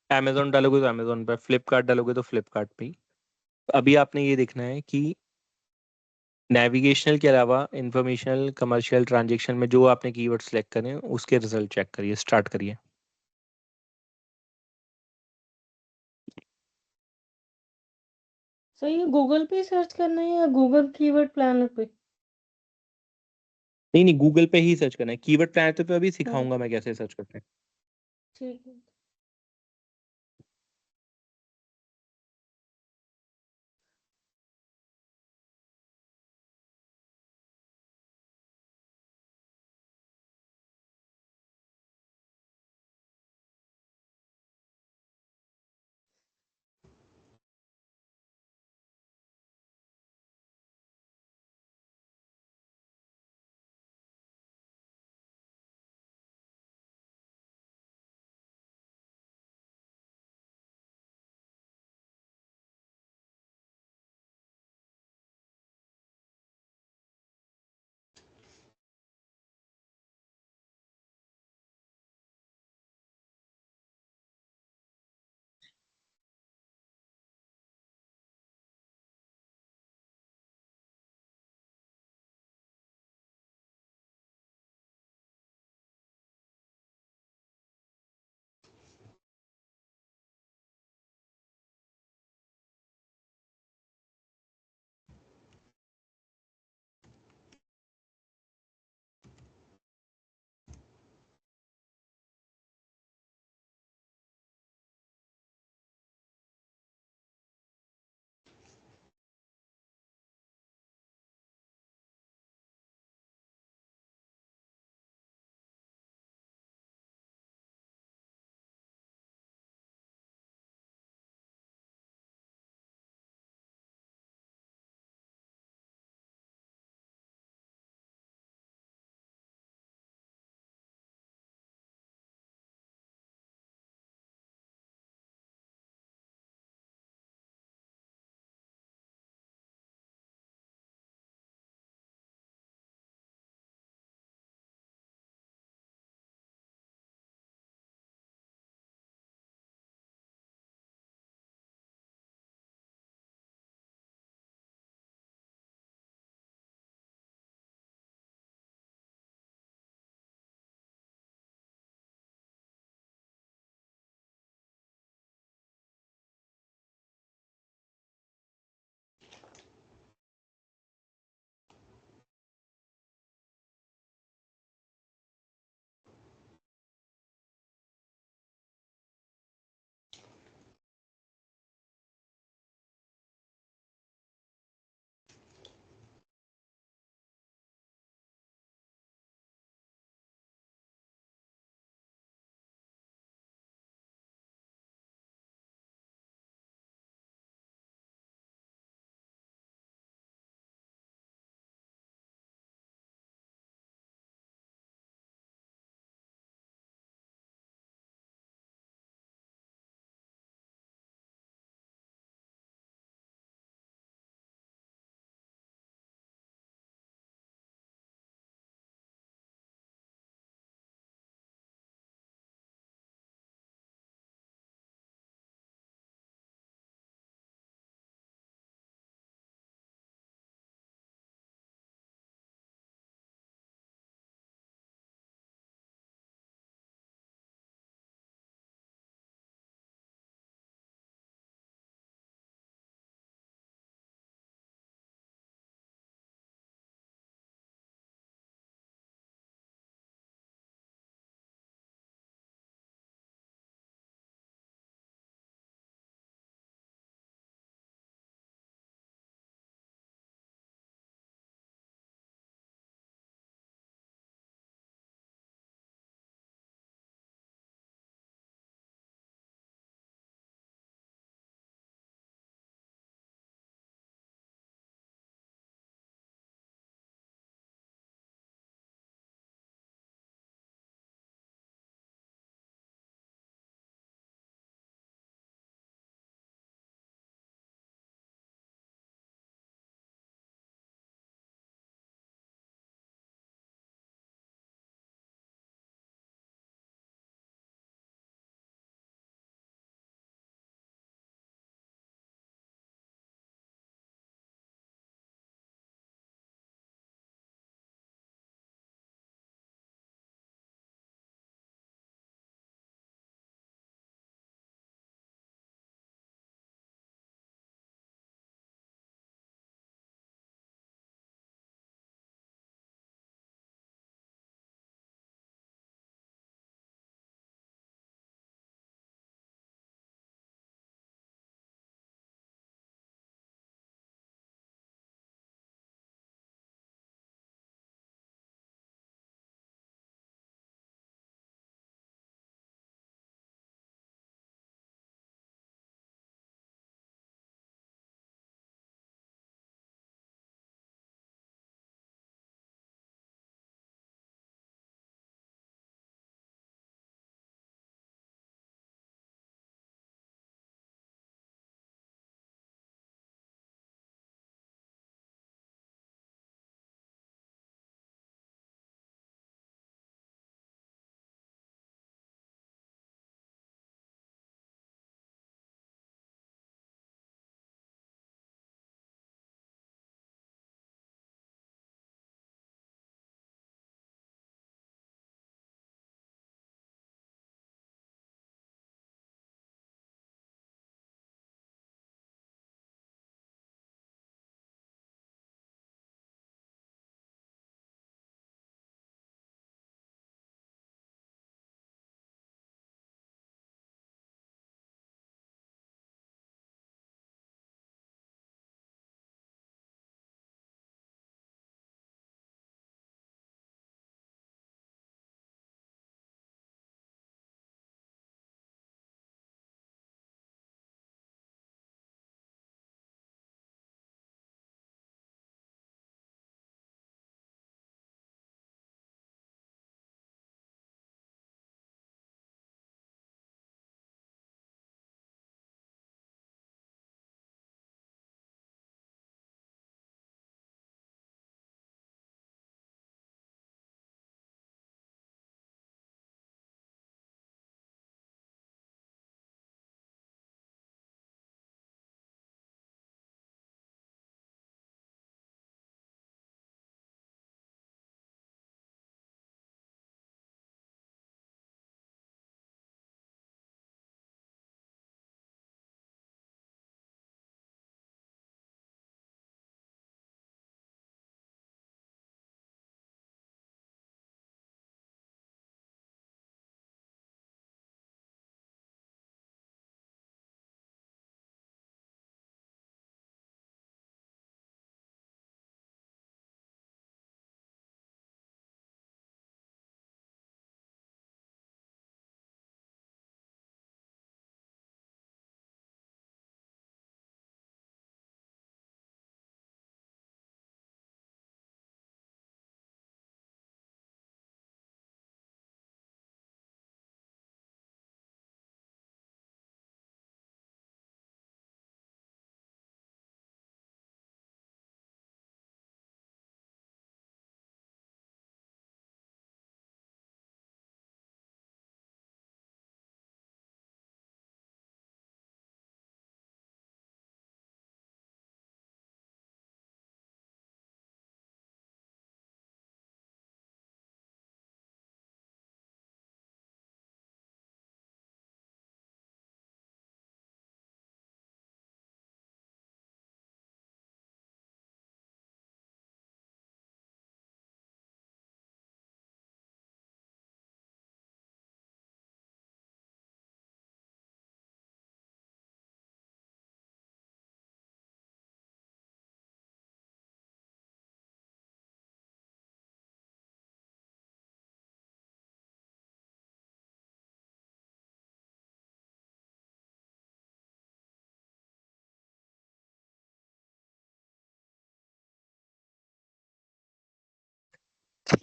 अमेजोन डालोगे तो अमेजोन पे, फ्लिपकार्ट डालोगे तो फ्लिपकार्ट पे ही। अभी आपने ये देखना है कि नेविगेशनल के अलावा इंफॉर्मेशनल, कमर्शियल, ट्रांजेक्शन में जो आपने कीवर्ड सेलेक्ट करें उसके रिजल्ट चेक करिए, स्टार्ट करिए। सर ये गूगल पे सर्च करना है या गूगल कीवर्ड प्लानर पे? नहीं नहीं, गूगल पे ही सर्च करना है। कीवर्ड प्लानर पे अभी हाँ सिखाऊंगा मैं कैसे सर्च करते हैं। ठीक है।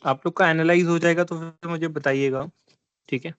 आप लोग का एनालाइज हो जाएगा तो फिर मुझे बताइएगा, ठीक है।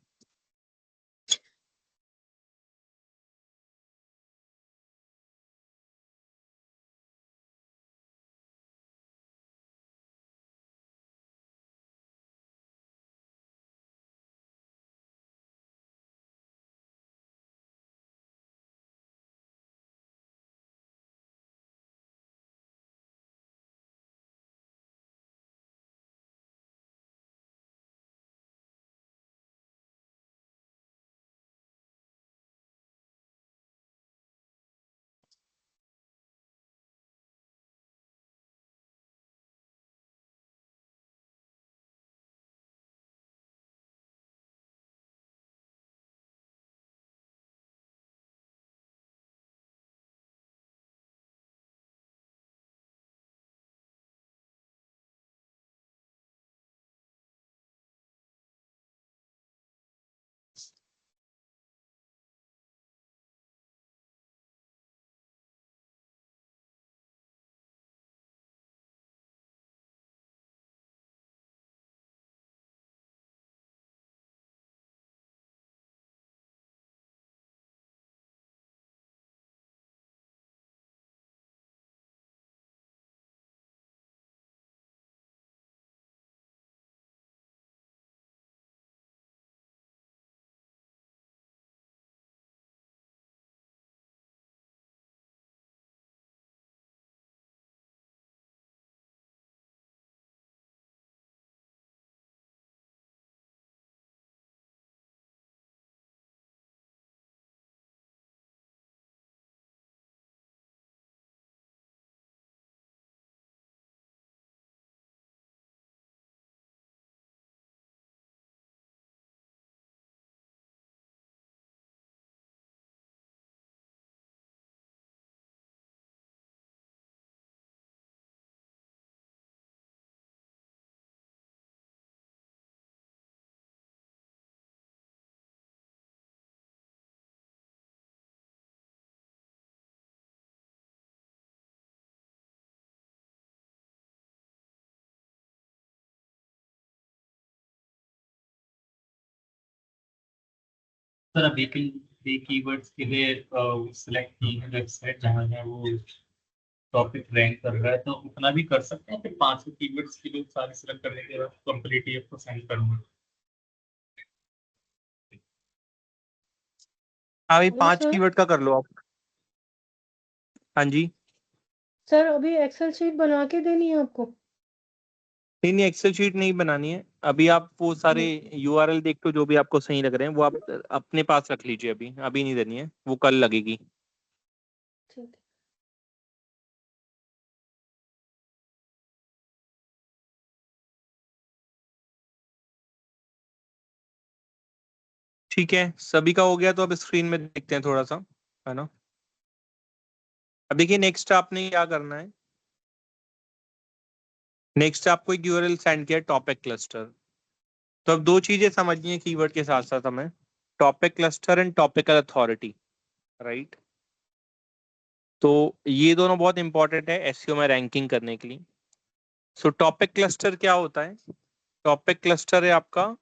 सर अभी के लिए कीवर्ड्स के लिए सिलेक्ट की है वेबसाइट जहाँ है वो टॉपिक रैंक कर रहा है, तो उतना भी कर सकते हैं। फिर 5 कीवर्ड्स के लिए सारे सिलेक्ट करने के बाद कंप्लीट ये आपको सेंड करूंगा। हाँ भाई, हेलो 5 सर। कीवर्ड का कर लो आप। हाँ जी। सर अभी एक्सेल शीट बना के देनी है आपको? नहीं नहीं, एक्सेल शीट नहीं बनानी है अभी। आप वो सारे यूआरएल देख लो जो भी आपको सही लग रहे हैं, वो आप अपने पास रख लीजिए। अभी अभी नहीं देनी है, वो कल लगेगी। ठीक है। ठीक है, सभी का हो गया तो अब स्क्रीन में देखते हैं थोड़ा सा, है ना। अब देखिए, नेक्स्ट आपने क्या करना है। नेक्स्ट आपको एक यूआरएल सेंड किया, टॉपिक क्लस्टर। तो अब 2 चीजें समझनी है कीवर्ड के साथ साथ हमें, topic cluster and topical authority, right. तो ये दोनों बहुत इंपॉर्टेंट है एसईओ में रैंकिंग करने के लिए। सो टॉपिक क्लस्टर क्या होता है? टॉपिक क्लस्टर है आपका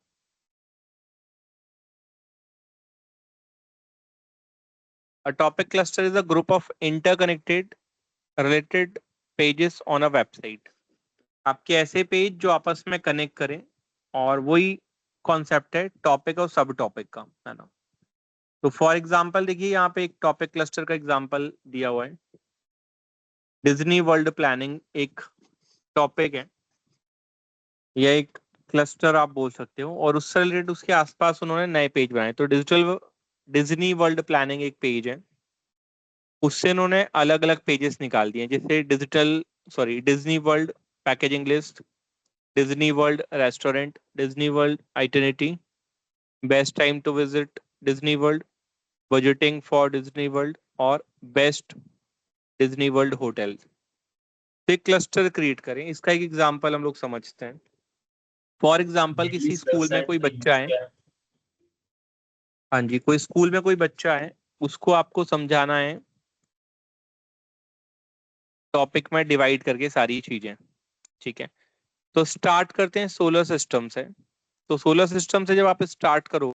A topic cluster is a group of interconnected related pages on a website. आपके ऐसे पेज जो आपस में कनेक्ट करें, और वही कॉन्सेप्ट है टॉपिक और सब टॉपिक का, है ना। तो फॉर एग्जांपल देखिए, यहाँ पे एक टॉपिक क्लस्टर का एग्जांपल दिया हुआ है। डिज्नी वर्ल्ड प्लानिंग एक टॉपिक है, या एक क्लस्टर आप बोल सकते हो, और उससे रिलेटेड उसके आसपास उन्होंने नए पेज बनाए। तो डिज्नी वर्ल्ड प्लानिंग एक पेज है, उससे इन्होंने अलग अलग पेजेस निकाल दिए, जैसे Disney World packaging list, Disney World restaurant, Disney World itinerary, best time to visit Disney World, budgeting for Disney World, और बेस्ट डिज्नी वर्ल्ड होटल। तो एक क्लस्टर क्रिएट करें। इसका एक एग्जांपल हम लोग समझते हैं। फॉर एग्जांपल, किसी स्कूल में कोई बच्चा है, हाँ जी, कोई स्कूल में कोई बच्चा है, उसको आपको समझाना है टॉपिक में डिवाइड करके सारी चीजें, ठीक है। तो स्टार्ट करते हैं सोलर सिस्टम से। तो सोलर सिस्टम से जब आप स्टार्ट करो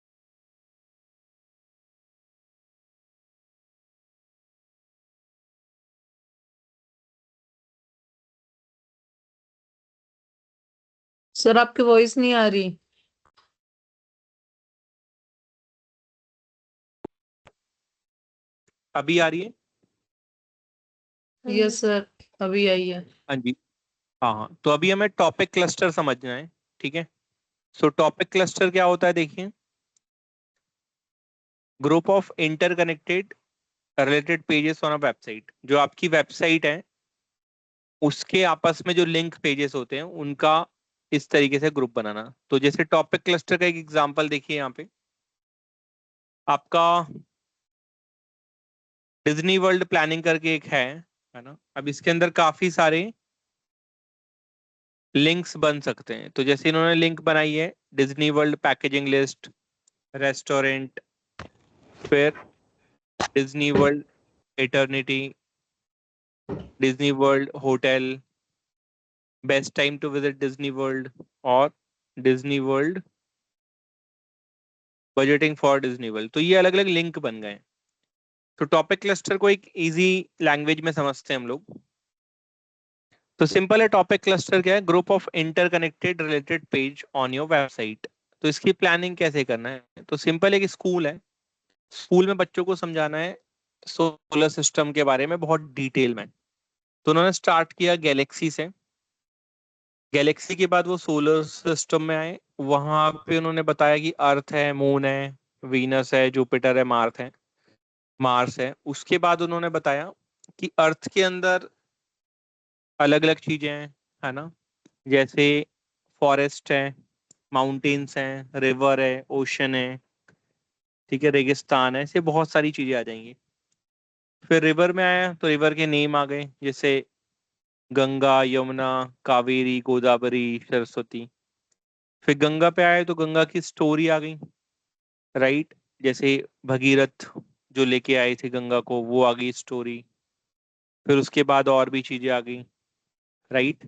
सर आपकी वॉइस नहीं आ रही। अभी आ रही है? यस सर, अभी आई है। हाँ जी। हाँ हाँ, तो अभी हमें टॉपिक क्लस्टर समझना है, ठीक है। सो टॉपिक क्लस्टर क्या होता है, देखिए, group of interconnected related pages on a website. जो आपकी वेबसाइट है उसके आपस में जो लिंक पेजेस होते हैं उनका इस तरीके से ग्रुप बनाना। तो जैसे टॉपिक क्लस्टर का एक एग्जांपल देखिए, यहाँ पे आपका डिज्नी वर्ल्ड प्लानिंग करके एक है ना। अब इसके अंदर काफी सारे लिंक्स बन सकते हैं। तो जैसे इन्होंने लिंक बनाई है Disney World packaging list, restaurant, फिर Disney World eternity, Disney World hotel, best time to visit Disney World, और Disney World budgeting for Disney world. तो ये अलग अलग लिंक बन गए। तो टॉपिक क्लस्टर को एक इजी लैंग्वेज में समझते हैं हम लोग। तो सिंपल है, टॉपिक क्लस्टर क्या है, group of interconnected related page on your website. तो इसकी प्लानिंग कैसे करना है, तो सिंपल, एक स्कूल है, स्कूल में बच्चों को समझाना है सोलर सिस्टम के बारे में बहुत डिटेल में। तो उन्होंने स्टार्ट किया गैलेक्सी से। गैलेक्सी के बाद वो सोलर सिस्टम में आए, वहां पे उन्होंने बताया कि अर्थ है, मून है, वीनस है, जुपिटर है, मार्स है। उसके बाद उन्होंने बताया कि अर्थ के अंदर अलग अलग चीजें हैं, है ना, जैसे फॉरेस्ट है, माउंटेन्स हैं, रिवर है, ओशन है, ठीक है, रेगिस्तान है, ऐसे बहुत सारी चीजें आ जाएंगी। फिर रिवर में आया तो रिवर के नेम आ गए, जैसे गंगा, यमुना, कावेरी, गोदावरी, सरस्वती। फिर गंगा पे आए तो गंगा की स्टोरी आ गई, राइट, जैसे भगीरथ जो लेके आए थे गंगा को, वो आ गई स्टोरी। फिर उसके बाद और भी चीजें आ गई, राइट।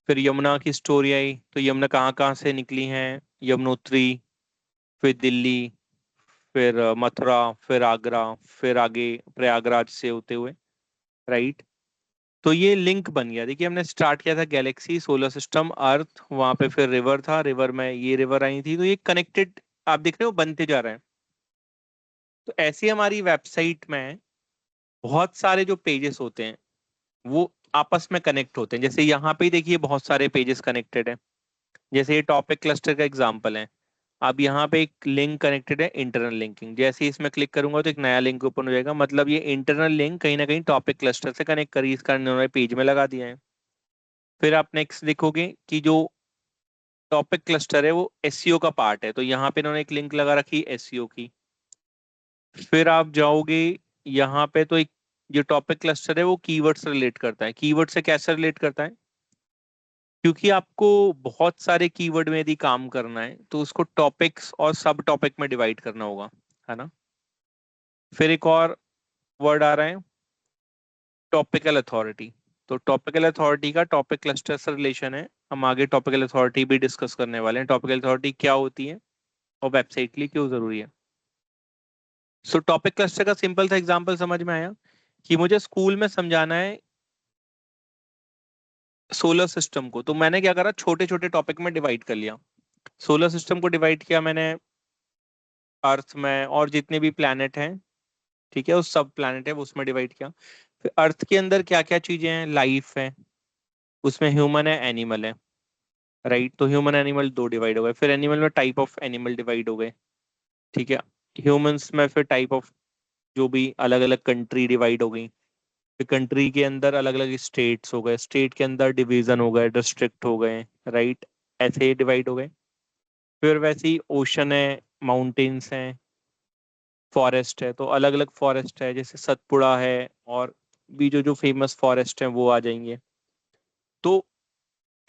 फिर यमुना की स्टोरी आई, तो यमुना कहाँ कहाँ से निकली हैं, यमुनोत्री, फिर दिल्ली, फिर मथुरा, फिर आगरा, फिर आगे प्रयागराज से होते हुए, राइट। तो ये लिंक बन गया। देखिए, हमने स्टार्ट किया था गैलेक्सी, सोलर सिस्टम, अर्थ, वहां पे फिर रिवर था, रिवर में ये रिवर आई थी, तो ये कनेक्टेड आप देख रहे हो बनते जा रहे हैं। तो ऐसी हमारी वेबसाइट में बहुत सारे जो पेजेस होते हैं वो आपस में कनेक्ट होते हैं। जैसे यहाँ पे ही देखिए बहुत सारे पेजेस कनेक्टेड हैं। जैसे ये टॉपिक क्लस्टर का एग्जांपल है। अब यहाँ पे एक लिंक कनेक्टेड है, इंटरनल लिंकिंग। जैसे ही इसमें क्लिक करूंगा तो एक नया लिंक ओपन हो जाएगा, मतलब ये इंटरनल लिंक कहीं ना कहीं टॉपिक क्लस्टर से कनेक्ट करी, इसका उन्होंने पेज में लगा दिया है। फिर आप नेक्स्ट देखोगे कि जो टॉपिक क्लस्टर है वो एसईओ का पार्ट है, तो यहाँ पे इन्होंने एक लिंक लगा रखी एसईओ की। फिर आप जाओगे यहाँ पे तो एक जो टॉपिक क्लस्टर है वो कीवर्ड से रिलेट करता है। कीवर्ड से कैसे रिलेट करता है, क्योंकि आपको बहुत सारे कीवर्ड में यदि काम करना है तो उसको टॉपिक्स और सब टॉपिक में डिवाइड करना होगा, है ना। फिर एक और वर्ड आ रहा है टॉपिकल अथॉरिटी। तो टॉपिकल अथॉरिटी का टॉपिक क्लस्टर से रिलेशन है। हम आगे टॉपिकल अथॉरिटी भी डिस्कस करने वाले हैं, टॉपिकल अथॉरिटी क्या होती है और वेबसाइट के लिए क्यों जरूरी है। सो टॉपिक क्लस्टर का सिंपल सा एग्जांपल समझ में आया कि मुझे स्कूल में समझाना है सोलर सिस्टम को, तो मैंने क्या करा, छोटे छोटे टॉपिक में डिवाइड कर लिया। सोलर सिस्टम को डिवाइड किया मैंने अर्थ में, और जितने भी प्लैनेट हैं, ठीक है, उस सब प्लैनेट है वो उसमें डिवाइड किया। फिर अर्थ के अंदर क्या क्या चीजें हैं, लाइफ है, उसमें ह्यूमन है, एनिमल है, राइट। तो ह्यूमन एनिमल दो डिवाइड हो गए। फिर एनिमल में टाइप ऑफ एनिमल डिवाइड हो गए, ठीक है। ह्यूमंस में फिर टाइप ऑफ जो भी अलग अलग कंट्री डिवाइड हो गई। फिर कंट्री के अंदर अलग अलग स्टेट्स हो गए, स्टेट के अंदर डिवीजन हो गए, डिस्ट्रिक्ट हो गए, राइट, ऐसे डिवाइड हो गए। फिर वैसे ही ओशन है, माउंटेन्स हैं, फॉरेस्ट है, तो अलग अलग फॉरेस्ट है, जैसे सतपुड़ा है, और भी जो जो फेमस फॉरेस्ट हैं वो आ जाएंगे। तो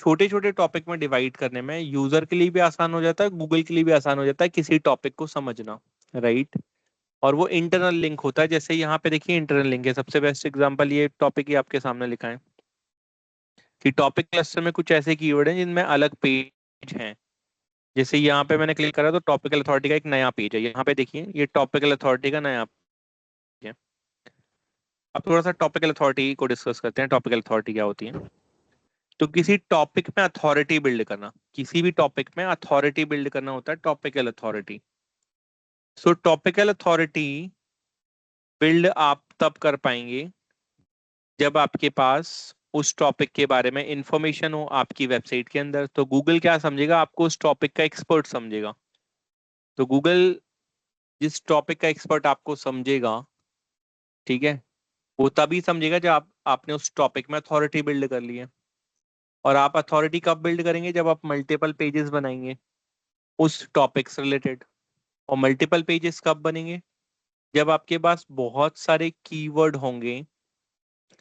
छोटे छोटे टॉपिक में डिवाइड करने में यूजर के लिए भी आसान हो जाता है, गूगल के लिए भी आसान हो जाता है किसी टॉपिक को समझना, राइट। और वो इंटरनल लिंक होता है, जैसे यहाँ पे देखिए इंटरनल लिंक है, सबसे बेस्ट एग्जांपल ये टॉपिक ही आपके सामने लिखा है। कि टॉपिक क्लस्टर में कुछ ऐसे कीवर्ड हैं जिनमें अलग पेज हैं। जैसे यहाँ पे मैंने क्लिक करा तो टॉपिकल अथॉरिटी का एक नया पेज है, यहाँ पे देखिए ये टॉपिकल अथॉरिटी का नया पेज है। अब थोड़ा सा टॉपिकल अथॉरिटी को डिस्कस करते हैं, टॉपिकल अथॉरिटी क्या होती है। तो किसी टॉपिक में अथॉरिटी बिल्ड करना, किसी भी टॉपिक में अथॉरिटी बिल्ड करना होता है टॉपिकल अथॉरिटी। सो टॉपिकल अथॉरिटी बिल्ड आप तब कर पाएंगे जब आपके पास उस टॉपिक के बारे में इंफॉर्मेशन हो आपकी वेबसाइट के अंदर। तो गूगल क्या समझेगा, आपको उस टॉपिक का एक्सपर्ट समझेगा। तो गूगल जिस टॉपिक का एक्सपर्ट आपको समझेगा, ठीक है, वो तभी समझेगा जब आपने उस टॉपिक में अथॉरिटी बिल्ड कर ली है। और आप अथॉरिटी कब बिल्ड करेंगे, जब आप मल्टीपल पेजेस बनाएंगे उस टॉपिक से रिलेटेड। और मल्टीपल पेजेस कब बनेंगे, जब आपके पास बहुत सारे कीवर्ड होंगे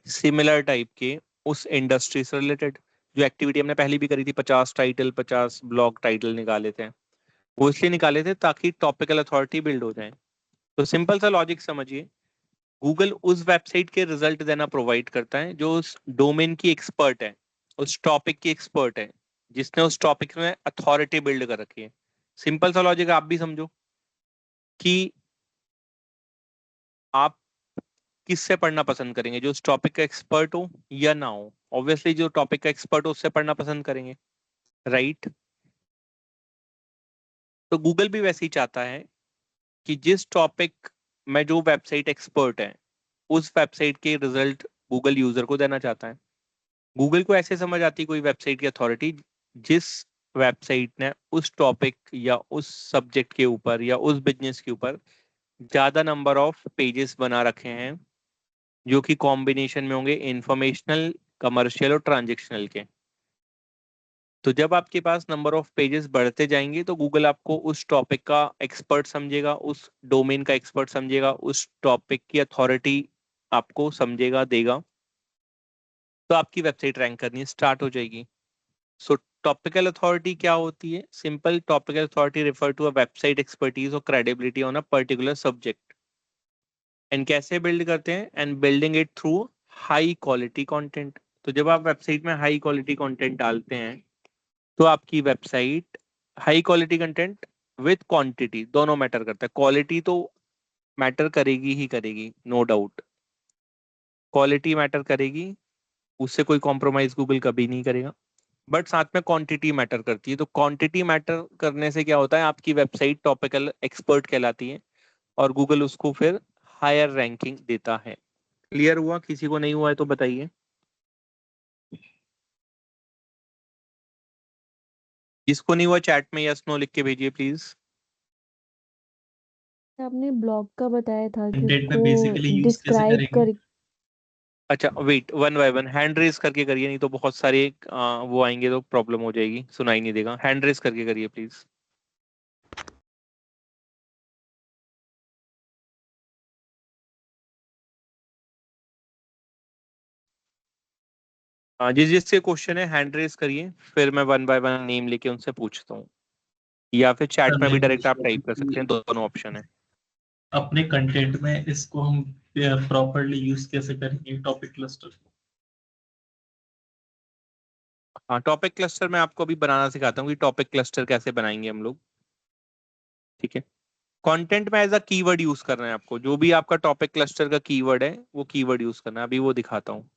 सिमिलर टाइप के उस इंडस्ट्री से रिलेटेड। जो एक्टिविटी हमने पहले भी करी थी, 50 टाइटल 50 ब्लॉग टाइटल निकाले थे, वो इसलिए निकाले थे ताकि टॉपिकल अथॉरिटी बिल्ड हो जाए। तो सिंपल सा लॉजिक समझिए, गूगल उस वेबसाइट के रिजल्ट देना प्रोवाइड करता है जो उस डोमेन की एक्सपर्ट है, उस टॉपिक की एक्सपर्ट है, जिसने उस टॉपिक में अथॉरिटी बिल्ड कर रखी है। सिंपल सा लॉजिक आप भी समझो कि आप किससे पढ़ना पसंद करेंगे, जो उस टॉपिक का एक्सपर्ट हो या ना हो। ऑब्वियसली जो टॉपिक का एक्सपर्ट हो उससे पढ़ना पसंद करेंगे, राइट। तो गूगल भी वैसे ही चाहता है कि जिस टॉपिक में जो वेबसाइट एक्सपर्ट है उस वेबसाइट के रिजल्ट गूगल यूजर को देना चाहता है। गूगल को ऐसे समझ आती है कोई वेबसाइट की अथॉरिटी जिस वेबसाइट ने उस टॉपिक या उस सब्जेक्ट के ऊपर या उस बिजनेस के ऊपर ज्यादा नंबर ऑफ पेजेस बना रखे हैं, जो कि कॉम्बिनेशन में होंगे इंफॉर्मेशनल, कमर्शियल और ट्रांजेक्शनल के। तो जब आपके पास नंबर ऑफ पेजेस बढ़ते जाएंगे तो गूगल आपको उस टॉपिक का एक्सपर्ट समझेगा, उस डोमेन का एक्सपर्ट समझेगा, उस टॉपिक की अथॉरिटी आपको समझेगा, देगा। तो आपकी वेबसाइट रैंक करनी स्टार्ट हो जाएगी। सो टॉपिकल अथॉरिटी क्या होती है, simple, topical authority refer to a website expertise और credibility on a particular subject. And कैसे बिल्ड करते हैं, and building it through high quality content. तो जब आप वेबसाइट में हाई क्वालिटी कंटेंट डालते हैं तो आपकी website high quality content with quantity दोनों मैटर करता है। क्वालिटी तो मैटर करेगी ही करेगी, नो डाउट, क्वालिटी मैटर करेगी, उससे कोई कॉम्प्रोमाइज गूगल कभी नहीं करेगा। बट साथ में क्वांटिटी मैटर करती है। तो क्वांटिटी मैटर करने से क्या होता है, आपकी वेबसाइट टॉपिकल एक्सपर्ट कहलाती है और गूगल उसको फिर हायर रैंकिंग देता है। क्लियर हुआ? किसी को नहीं हुआ है तो बताइए। जिसको नहीं हुआ चैट में यस नो लिख के भेजिए प्लीज। आपने ब्लॉग का बताया था कि कंटेंट में उसको बेसिकली यूज कैसे डिस्क्राइब करेंगे? कर। अच्छा wait, one by one hand raise करके करिए, नहीं तो बहुत सारे वो आएंगे तो प्रॉब्लम हो जाएगी, सुनाई नहीं देगा। हैंड रेस करके करिए प्लीज। जिस जिससे क्वेश्चन है हैंड रेस करिए, फिर मैं वन बाय वन नेम लेके उनसे पूछता हूँ, या फिर सर चैट में मैं भी डायरेक्ट पूछ आप रहा टाइप कर हूँ सकते हैं, कि दोनों ऑप्शन है। अपने कंटेंट में इसको हम प्रॉपरली यूज कैसे करेंगे, टॉपिक क्लस्टर? हाँ, टॉपिक क्लस्टर मैं आपको अभी बनाना सिखाता हूँ कि टॉपिक क्लस्टर कैसे बनाएंगे हम लोग, ठीक है। कंटेंट में एज अ कीवर्ड यूज करना है आपको, जो भी आपका टॉपिक क्लस्टर का कीवर्ड है वो कीवर्ड यूज करना है, अभी वो दिखाता हूँ।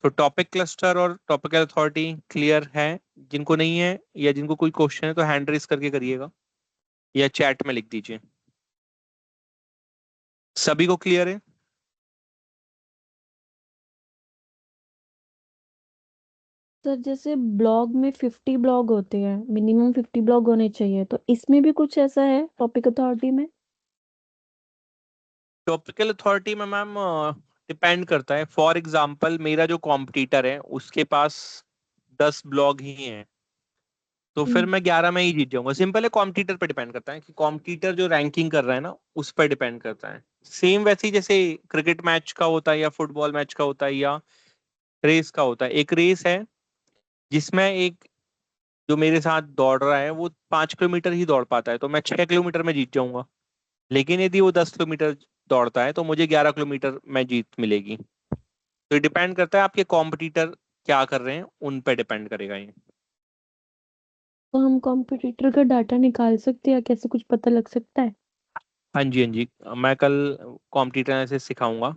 तो टॉपिक क्लस्टर और टॉपिकल अथॉरिटी क्लियर है? जिनको नहीं है या जिनको कोई क्वेश्चन है तो हैंड रेस करके करिएगा या चैट में लिख दीजिए। सभी को क्लियर है? सर जैसे ब्लॉग में 50 ब्लॉग होते हैं, मिनिमम 50 ब्लॉग होने चाहिए, तो इसमें भी कुछ ऐसा है टॉपिक अथॉरिटी में? टॉपिकल अथॉरिटी में मैम डिपेंड करता है। फॉर एग्जांपल मेरा जो कॉम्पिटिटर है उसके पास 10 ब्लॉग ही हैं, तो फिर मैं 11 में ही जीत जाऊंगा। सिंपल है, कॉम्पिटिटर पे डिपेंड करता है कि कॉम्पिटिटर जो रैंकिंग कर रहा है ना उस पर डिपेंड करता है। सेम वैसे ही जैसे क्रिकेट मैच का होता है या फुटबॉल मैच का होता है या रेस का होता है। एक रेस है जिसमें एक जो मेरे साथ दौड़ रहा है वो 5 किलोमीटर ही दौड़ पाता है, तो मैं 6 किलोमीटर में जीत जाऊंगा। लेकिन यदि वो 10 किलोमीटर दौड़ता है तो मुझे 11 किलोमीटर में जीत मिलेगी। तो ये डिपेंड करता है आपके कॉम्पिटिटर क्या कर रहे हैं उन पे डिपेंड करेगा ये। तो हम कॉम्पिटिटर का डाटा निकाल सकते हैं, कैसे कुछ पता लग सकता है? हाँ जी, हाँ जी, मैं कल कॉम्पिटिटर एनालिसिस सिखाऊंगा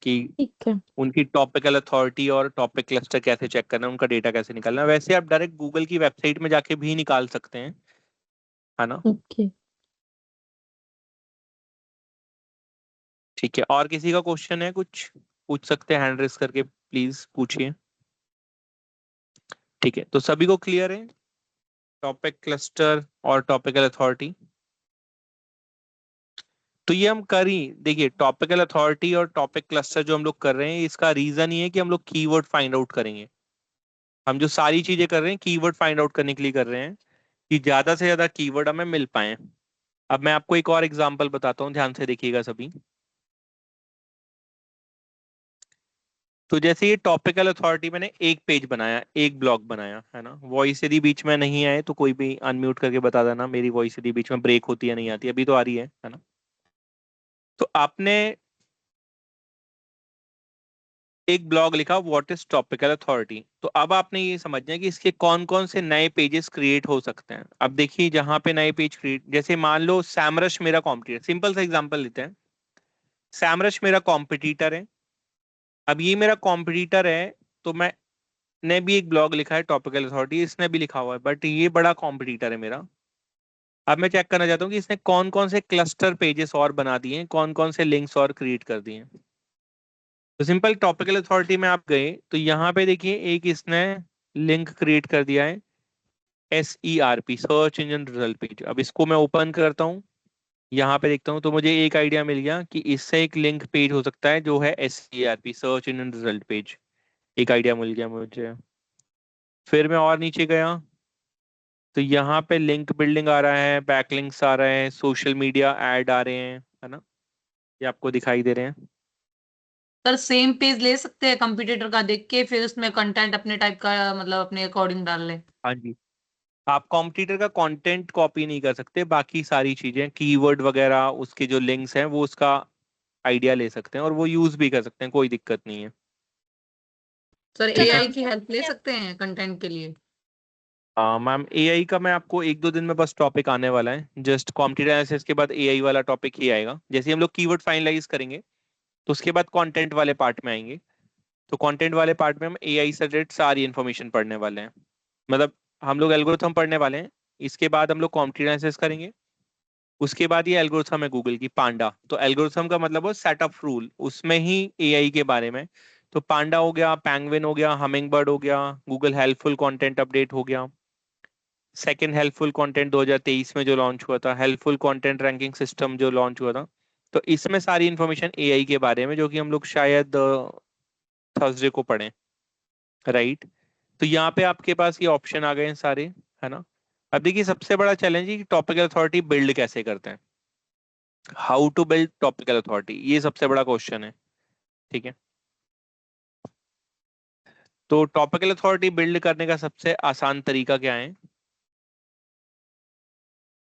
कि ठीक है। उनकी टॉपिकल अथॉरिटी और टॉपिक क्लस्टर कैसे चेक करना है, उनका डेटा कैसे निकालना है। वैसे आप डायरेक्ट गूगल की वेबसाइट में जाके भी निकाल सकते हैं, है ना। ओके। ठीक है, और किसी का क्वेश्चन है कुछ पूछ सकते हैं, हैंड रेस करके प्लीज पूछिए। ठीक है, तो सभी को क्लियर है टॉपिक क्लस्टर और टॉपिकल अथॉरिटी। तो ये हम कर ही देखिए, टॉपिकल अथॉरिटी और टॉपिक क्लस्टर जो हम लोग कर रहे हैं, इसका रीजन ये है कि हम लोग कीवर्ड फाइंड आउट करेंगे। हम जो सारी चीजें कर रहे हैं कीवर्ड फाइंड आउट करने के लिए कर रहे हैं कि ज्यादा से ज्यादा कीवर्ड हमें मिल पाए। अब मैं आपको एक और एग्जांपल बताता हूँ, ध्यान से देखिएगा सभी। तो जैसे ये टॉपिकल अथॉरिटी मैंने एक पेज बनाया, एक ब्लॉग बनाया, है ना। वॉइस यदि बीच में नहीं आए तो कोई भी अनम्यूट करके बता देना, मेरी वॉइस यदि बीच में ब्रेक होती है नहीं आती, अभी तो आ रही है ना। तो आपने एक ब्लॉग लिखा व्हाट इज टॉपिकल अथॉरिटी, तो अब आपने ये समझना है कि इसके कौन कौन से नए पेजेस क्रिएट हो सकते हैं। अब देखिए जहां पे नए पेज क्रिएट, जैसे मान लो सैमरश मेरा कॉम्पिटिटर, सिंपल सा एग्जांपल लेते हैं। सैमरश मेरा कॉम्पिटिटर है। अब ये मेरा कॉम्पिटिटर है, तो मैंने भी एक ब्लॉग लिखा है टॉपिकल अथॉरिटी, इसने भी लिखा हुआ है, बट ये बड़ा कॉम्पिटिटर है मेरा। अब मैं चेक करना चाहता हूँ कि इसने कौन कौन से क्लस्टर पेजेस और बना दिए हैं, कौन कौन से लिंक्स और क्रिएट कर दिए हैं। तो सिंपल टॉपिकल अथॉरिटी में आप गए तो यहाँ पे देखिए एक इसने लिंक क्रिएट कर दिया है, SERP, search engine result page. अब इसको मैं ओपन करता हूँ, यहाँ पे देखता हूँ, तो मुझे एक आइडिया मिल गया कि इससे एक लिंक पेज हो सकता है जो है SERP, search engine result page. एक आइडिया मिल गया मुझे। फिर मैं और नीचे गया तो यहाँ पे लिंक बिल्डिंग आ रहा है, बैकलिंक्स आ रहे हैं, सोशल मीडिया ऐड आ रहे हैं, है ना, ये आपको दिखाई दे रहे हैं। सर सेम पेज ले सकते हैं कंप्यूटर का देख के, फिर उसमें कंटेंट अपने टाइप का मतलब अपने अकॉर्डिंग डाल ले? हाँ जी, आप कॉम्पिटिटर का कंटेंट कॉपी नहीं कर सकते, बाकी सारी चीजें कीवर्ड वगैरह उसके जो लिंक्स हैं वो उसका आइडिया ले सकते हैं और वो यूज भी कर सकते हैं, कोई दिक्कत नहीं है। सर ठीक है। AI की हेल्प ले सकते हैं कंटेंट के लिए? मैम AI का मैं आपको एक दो दिन में बस टॉपिक आने वाला है, जस्ट कॉम्पिटिटर एनालिसिस के बाद AI वाला टॉपिक ही आएगा। जैसे हम लोग कीवर्ड फाइनलाइज करेंगे तो उसके बाद कंटेंट वाले पार्ट में आएंगे। तो कंटेंट वाले पार्ट में हम AI से रिलेटेड सारी इन्फॉर्मेशन पढ़ने वाले हैं, मतलब हम लोग एल्गोरिथम पढ़ने वाले हैं। इसके बाद हम लोग कॉम्पिटिटर एनालिसिस करेंगे। उसके बाद ये एल्गोरिथम है गूगल की पांडा, तो एल्गोरिथम का मतलब वो सेट ऑफ रूल, उसमें ही AI के बारे में। तो पांडा हो गया, पेंगुइन हो गया, हमिंग बर्ड हो गया, गूगल हेल्पफुल कंटेंट अपडेट हो गया। सेकंड हेल्पफुल कंटेंट 2023 में जो लॉन्च हुआ था, हेल्पफुल कंटेंट रैंकिंग सिस्टम जो लॉन्च हुआ था। तो इसमें सारी इन्फॉर्मेशन AI के बारे में, जो कि हम लोग शायद थर्सडे को पढ़ें, राइट। तो यहाँ पे आपके पास ये ऑप्शन आ गए हैं सारे, है ना। अब देखिए सबसे बड़ा चैलेंज है कि टॉपिकल अथॉरिटी बिल्ड कैसे करते हैं, how to build topical authority, ये सबसे बड़ा क्वेश्चन है। ठीक है, तो टॉपिकल अथॉरिटी बिल्ड करने का सबसे आसान तरीका क्या है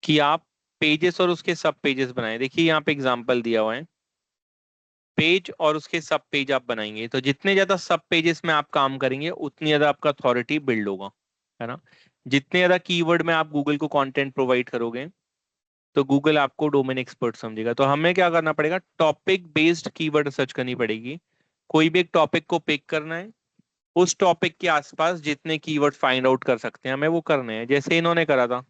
कि आप पेजेस और उसके सब पेजेस बनाएं। देखिए यहाँ पे एग्जांपल दिया हुआ है, पेज और उसके सब पेज आप बनाएंगे, तो जितने ज्यादा सब पेजेस में आप काम करेंगे उतनी ज्यादा आपका अथॉरिटी बिल्ड होगा, है ना। जितने ज्यादा कीवर्ड में आप गूगल को कंटेंट प्रोवाइड करोगे तो गूगल आपको डोमेन एक्सपर्ट समझेगा। तो हमें क्या करना पड़ेगा, टॉपिक बेस्ड कीवर्ड सर्च करनी पड़ेगी। कोई भी एक टॉपिक को पिक करना है, उस टॉपिक के आसपास जितने कीवर्ड फाइंड आउट कर सकते हैं हमें वो करने हैं, जैसे इन्होंने करा था।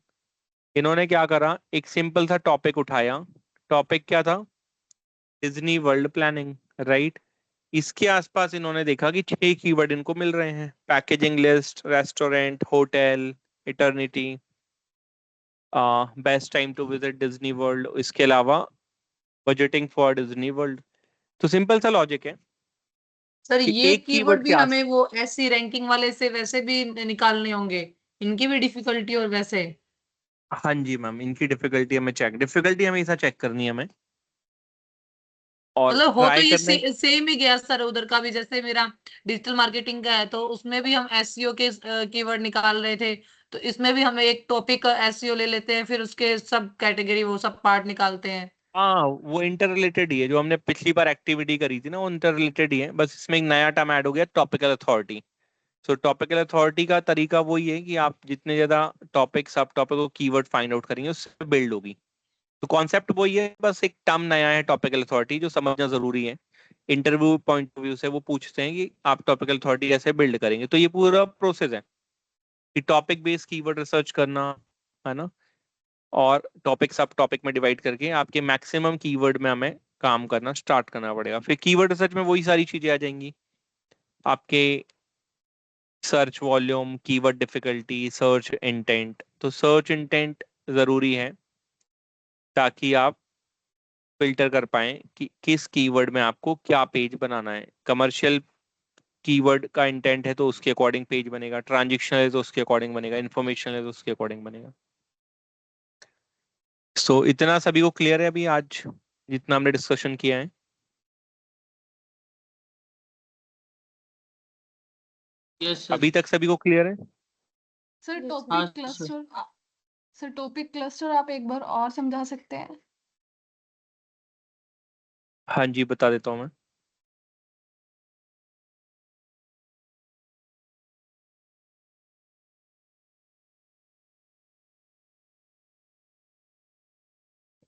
इन्होंने क्या करा, एक सिंपल सा टॉपिक उठाया। टॉपिक क्या था, डिज्नी वर्ल्ड प्लानिंग, राइट। इसके आसपास इन्होंने देखा कि 6 कीवर्ड इनको मिल रहे हैं, packaging list, restaurant, hotel, itinerary, best time to visit Disney world, इसके अलावा बजटिंग फॉर डिज्नी वर्ल्ड। तो सिंपल सा लॉजिक है सर कि ये एक कीवर्ड कीवर्ड भी के आस, हमें वो ऐसी रैंकिंग वाले से वैसे भी निकालने होंगे, इनकी भी डिफिकल्टी और वैसे? हाँ जी मैम, इनकी डिफिकल्टी हमें हमेशा चेक करनी है हमें, और मतलब हो तो ट्राई ये करने। सेम ही गया सर उधर का भी, जैसे मेरा डिजिटल मार्केटिंग का है तो उसमें भी हम एसईओ के कीवर्ड निकाल रहे थे, तो इसमें भी हम एक टॉपिक एसईओ ले लेते हैं, फिर उसके सब कैटेगरी वो सब पार्ट निकालते हैं। हाँ, वो इंटर रिलेटेड ही है, जो हमने पिछली बार एक्टिविटी करी थी ना वो इंटर रिलेटेड ही है, बस इसमें एक नया टर्म ऐड हो गया, टॉपिकल अथॉरिटी। सो टॉपिकल अथॉरिटी का तरीका वही है कि आप जितने ज्यादा टॉपिक सब टॉपिक को कीवर्ड फाइंड आउट करेंगे उससे बिल्ड होगी। तो कॉन्सेप्ट वही है, बस एक टर्म नया है टॉपिकल अथॉरिटी जो समझना जरूरी है। इंटरव्यू पॉइंट ऑफ व्यू से वो पूछते हैं कि आप टॉपिकल अथॉरिटी कैसे बिल्ड करेंगे। तो ये पूरा प्रोसेस है कि टॉपिक बेस्ड कीवर्ड रिसर्च करना, है ना, और टॉपिक सब टॉपिक में डिवाइड करके आपके मैक्सिमम कीवर्ड में हमें काम करना स्टार्ट करना पड़ेगा। फिर कीवर्ड रिसर्च में वही सारी चीजें आ जाएंगी आपके, search volume, keyword difficulty, search intent. तो सर्च इंटेंट जरूरी है ताकि आप फिल्टर कर पाए कि किस कीवर्ड में आपको क्या पेज बनाना है। कमर्शियल कीवर्ड का इंटेंट है तो उसके अकॉर्डिंग पेज बनेगा, ट्रांजेक्शनल है तो उसके अकॉर्डिंग बनेगा, इन्फॉर्मेशन है तो उसके अकॉर्डिंग बनेगा। सो इतना सभी को क्लियर है अभी आज जितना हमने डिस्कशन किया है? यस अभी तक सभी को क्लियर है? सर Yes, टॉपिक हाँ, क्लस्टर, सर टॉपिक क्लस्टर आप एक बार और समझा सकते हैं? हाँ जी, बता देता हूँ मैं।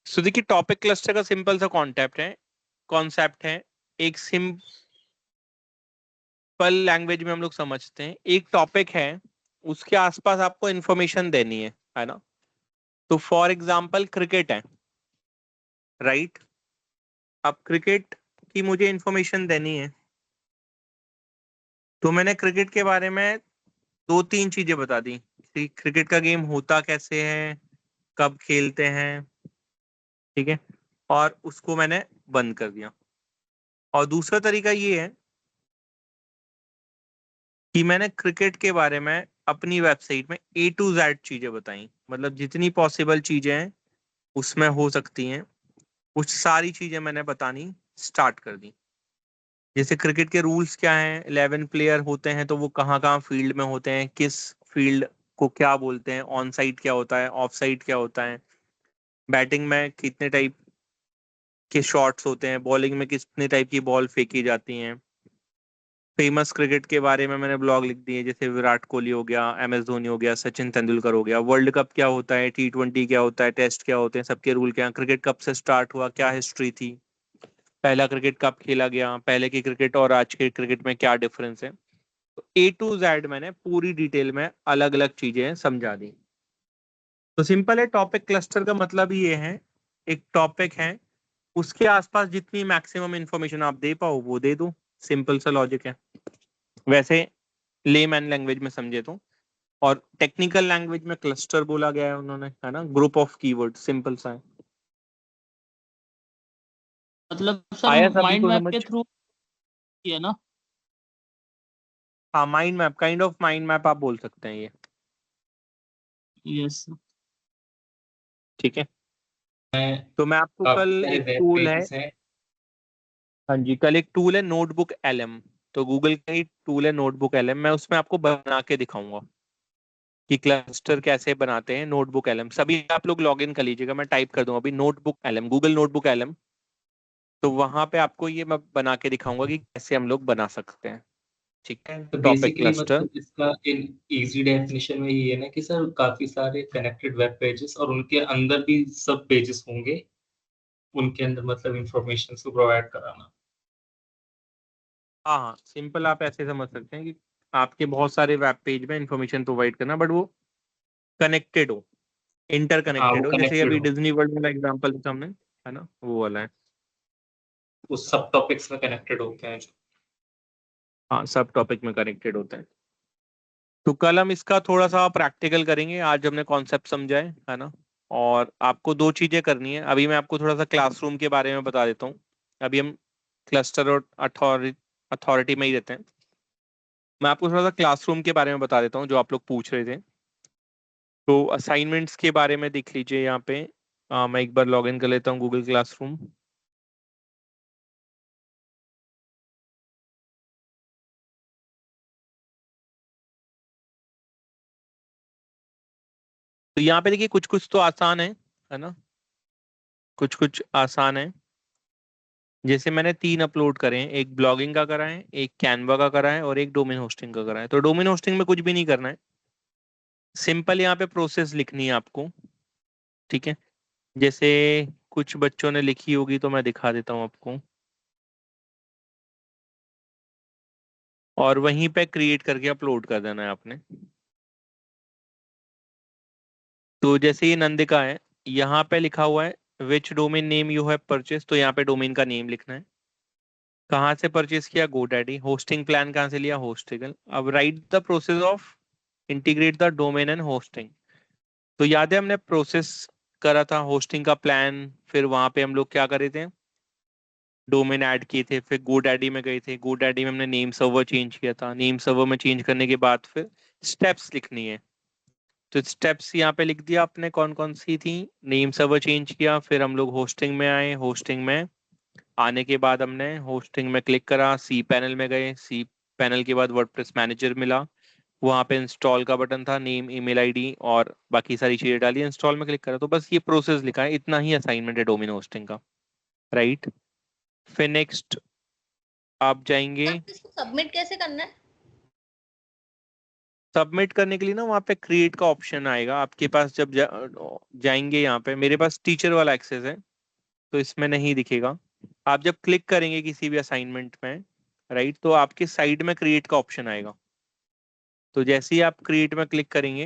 सो देखिए, टॉपिक क्लस्टर का सिंपल सा कॉन्सेप्ट है एक सिंपल लैंग्वेज में हम लोग समझते हैं। एक टॉपिक है, उसके आसपास आपको इंफॉर्मेशन देनी है ना। तो फॉर एग्जांपल क्रिकेट है, राइट। अब क्रिकेट की मुझे इंफॉर्मेशन देनी है तो मैंने क्रिकेट के बारे में दो तीन चीजें बता दी कि क्रिकेट का गेम होता कैसे है, कब खेलते हैं, ठीक है, और उसको मैंने बंद कर दिया। और दूसरा तरीका ये है कि मैंने क्रिकेट के बारे में अपनी वेबसाइट में A to Z चीजें बताई, मतलब जितनी पॉसिबल चीजें हैं उसमें हो सकती हैं कुछ सारी चीजें मैंने बतानी स्टार्ट कर दी। जैसे क्रिकेट के रूल्स क्या हैं, 11 प्लेयर होते हैं तो वो कहाँ कहाँ फील्ड में होते हैं, किस फील्ड को क्या बोलते हैं, ऑन साइड क्या होता है, ऑफ साइड क्या होता है, बैटिंग में कितने टाइप के शॉट्स होते हैं, बॉलिंग में कितने टाइप की बॉल फेंकी जाती हैं। फेमस क्रिकेट के बारे में मैंने ब्लॉग लिख दिए, जैसे विराट कोहली हो गया, MS धोनी हो गया, सचिन तेंदुलकर हो गया, वर्ल्ड कप क्या होता है, T20 क्या होता है, टेस्ट क्या होते हैं, सबके रूल क्या हैं, क्रिकेट कब से स्टार्ट हुआ, क्या हिस्ट्री थी, पहला क्रिकेट कब खेला गया, पहले की क्रिकेट और आज के क्रिकेट में क्या डिफरेंस है। तो A to Z मैंने पूरी डिटेल में अलग अलग चीजें समझा दी। तो सिंपल है, टॉपिक क्लस्टर का मतलब ही ये है, एक टॉपिक है उसके आसपास जितनी मैक्सिमम इंफॉर्मेशन आप दे पाओ वो दे दो। सिंपल सा लॉजिक है वैसे लेमैन लैंग्वेज में समझे तो। और टेक्निकल लैंग्वेज में क्लस्टर बोला गया है उन्होंने, है ना, ग्रुप ऑफ कीवर्ड, सिंपल सा है। मतलब सर आया सभी माइंड को मैप समझ? के थ्रू है ना? हाँ, mind map, kind of mind map आप बोल सकते हैं ये, यस। ठीक है। तो मैं आपको काफी कल सारे एक वेब टूल है, पेजेस हैं। हाँ जी, कल एक टूल है नोटबुक LM। तो गूगल का ही टूल है नोटबुक LM, मैं उसमें आपको बना के दिखाऊंगा कि क्लस्टर कैसे बनाते हैं। नोटबुक LM सभी आप लोग लॉग इन कर लीजिएगा, मैं टाइप कर दूंगा अभी notebook LM, Google notebook LM। तो वहां पे आपको ये मैं बना के दिखाऊंगा कि कैसे हम लोग बना सकते हैं, ठीक है, तो टॉपिक बेसिकली क्लस्टर। मतलब इसका इन इजी डेफिनेशन में ये है ना कि सर काफी सारे कनेक्टेड वेब पेजेस और उनके अंदर भी सब पेजेस होंगे, उनके अंदर मतलब इंफॉर्मेशन को प्रोवाइड कराना। हाँ हाँ, सिंपल आप ऐसे समझ सकते हैं कि आपके बहुत सारे वेब पेज में इंफॉर्मेशन प्रोवाइड करना, बट वो कनेक्टेड हो, इंटर हाँ, वो कनेक्टेड हो, जैसे कनेक्टेड अभी हो, डिज्नी वर्ल्ड वाला एग्जांपल सामने, है ना, वो वाला है। उस सब टॉपिक्स में कनेक्टेड होते हैं जो। हाँ, सब टॉपिक में कनेक्टेड होते हैं। तो कल हम इसका थोड़ा सा प्रैक्टिकल करेंगे, आज हमने कॉन्सेप्ट समझा है ना। और आपको दो चीजें करनी है, अभी मैं आपको थोड़ा सा क्लासरूम के बारे में बता देता हूँ। अभी हम क्लस्टर और अथॉरिटी में ही रहते हैं। मैं आपको थोड़ा सा क्लासरूम के बारे में बता देता हूँ जो आप लोग पूछ रहे थे। तो असाइनमेंट्स के बारे में देख लीजिए यहाँ पे। मैं एक बार लॉग इन कर लेता हूँ गूगल क्लासरूम। तो यहाँ पे देखिए कुछ कुछ तो आसान है ना, कुछ कुछ आसान है। जैसे मैंने 3 अपलोड करे हैं, एक ब्लॉगिंग का करा है, एक कैनवा का करा है और एक डोमेन होस्टिंग का करा है। तो डोमेन होस्टिंग में कुछ भी नहीं करना है, सिंपल यहाँ पे प्रोसेस लिखनी है आपको, ठीक है। जैसे कुछ बच्चों ने लिखी होगी तो मैं दिखा देता हूँ आपको, और वहीं पे क्रिएट करके अपलोड कर देना है आपने। तो जैसे ये नंदिका है, यहाँ पे लिखा हुआ है which domain name you have purchase, तो यहाँ पे डोमेन का नेम लिखना है। कहाँ से परचेज किया, गोडैडी। होस्टिंग प्लान कहाँ से लिया, होस्टिगल। अब right the process of integrate the domain and hosting. तो याद है हमने प्रोसेस करा था होस्टिंग का प्लान, फिर वहां पे हम लोग क्या करे थे, डोमेन ऐड किए थे, फिर गोडैडी में गए थे, गोडैडी में हमने नेम सर्वर चेंज किया था, नेम सर्वर में चेंज करने के बाद फिर स्टेप्स लिखनी है। तो स्टेप्स यहाँ पे लिख दिया आपने कौन कौन सी थी। नेम सर्वर चेंज किया, फिर हम लोग होस्टिंग में आए, होस्टिंग में आने के बाद हमने होस्टिंग में क्लिक करा, सी पैनल में गए, सी पैनल के बाद वर्डप्रेस मैनेजर मिला, वहां पे इंस्टॉल का बटन था, नेम ईमेल आईडी और बाकी सारी चीजें डाली, इंस्टॉल में क्लिक करा। तो बस ये प्रोसेस लिखा है, इतना ही असाइनमेंट है डोमेन होस्टिंग का, राइट। फिर नेक्स्ट आप जाएंगे, अब इसको सबमिट कैसे करना है? सबमिट करने के लिए ना वहाँ पे क्रिएट का ऑप्शन आएगा आपके पास। जब जाएंगे यहाँ पे, मेरे पास टीचर वाला एक्सेस है तो इसमें नहीं दिखेगा। आप जब क्लिक करेंगे किसी भी असाइनमेंट में, राइट, तो आपके साइड में क्रिएट का ऑप्शन आएगा। तो जैसे ही आप क्रिएट में क्लिक करेंगे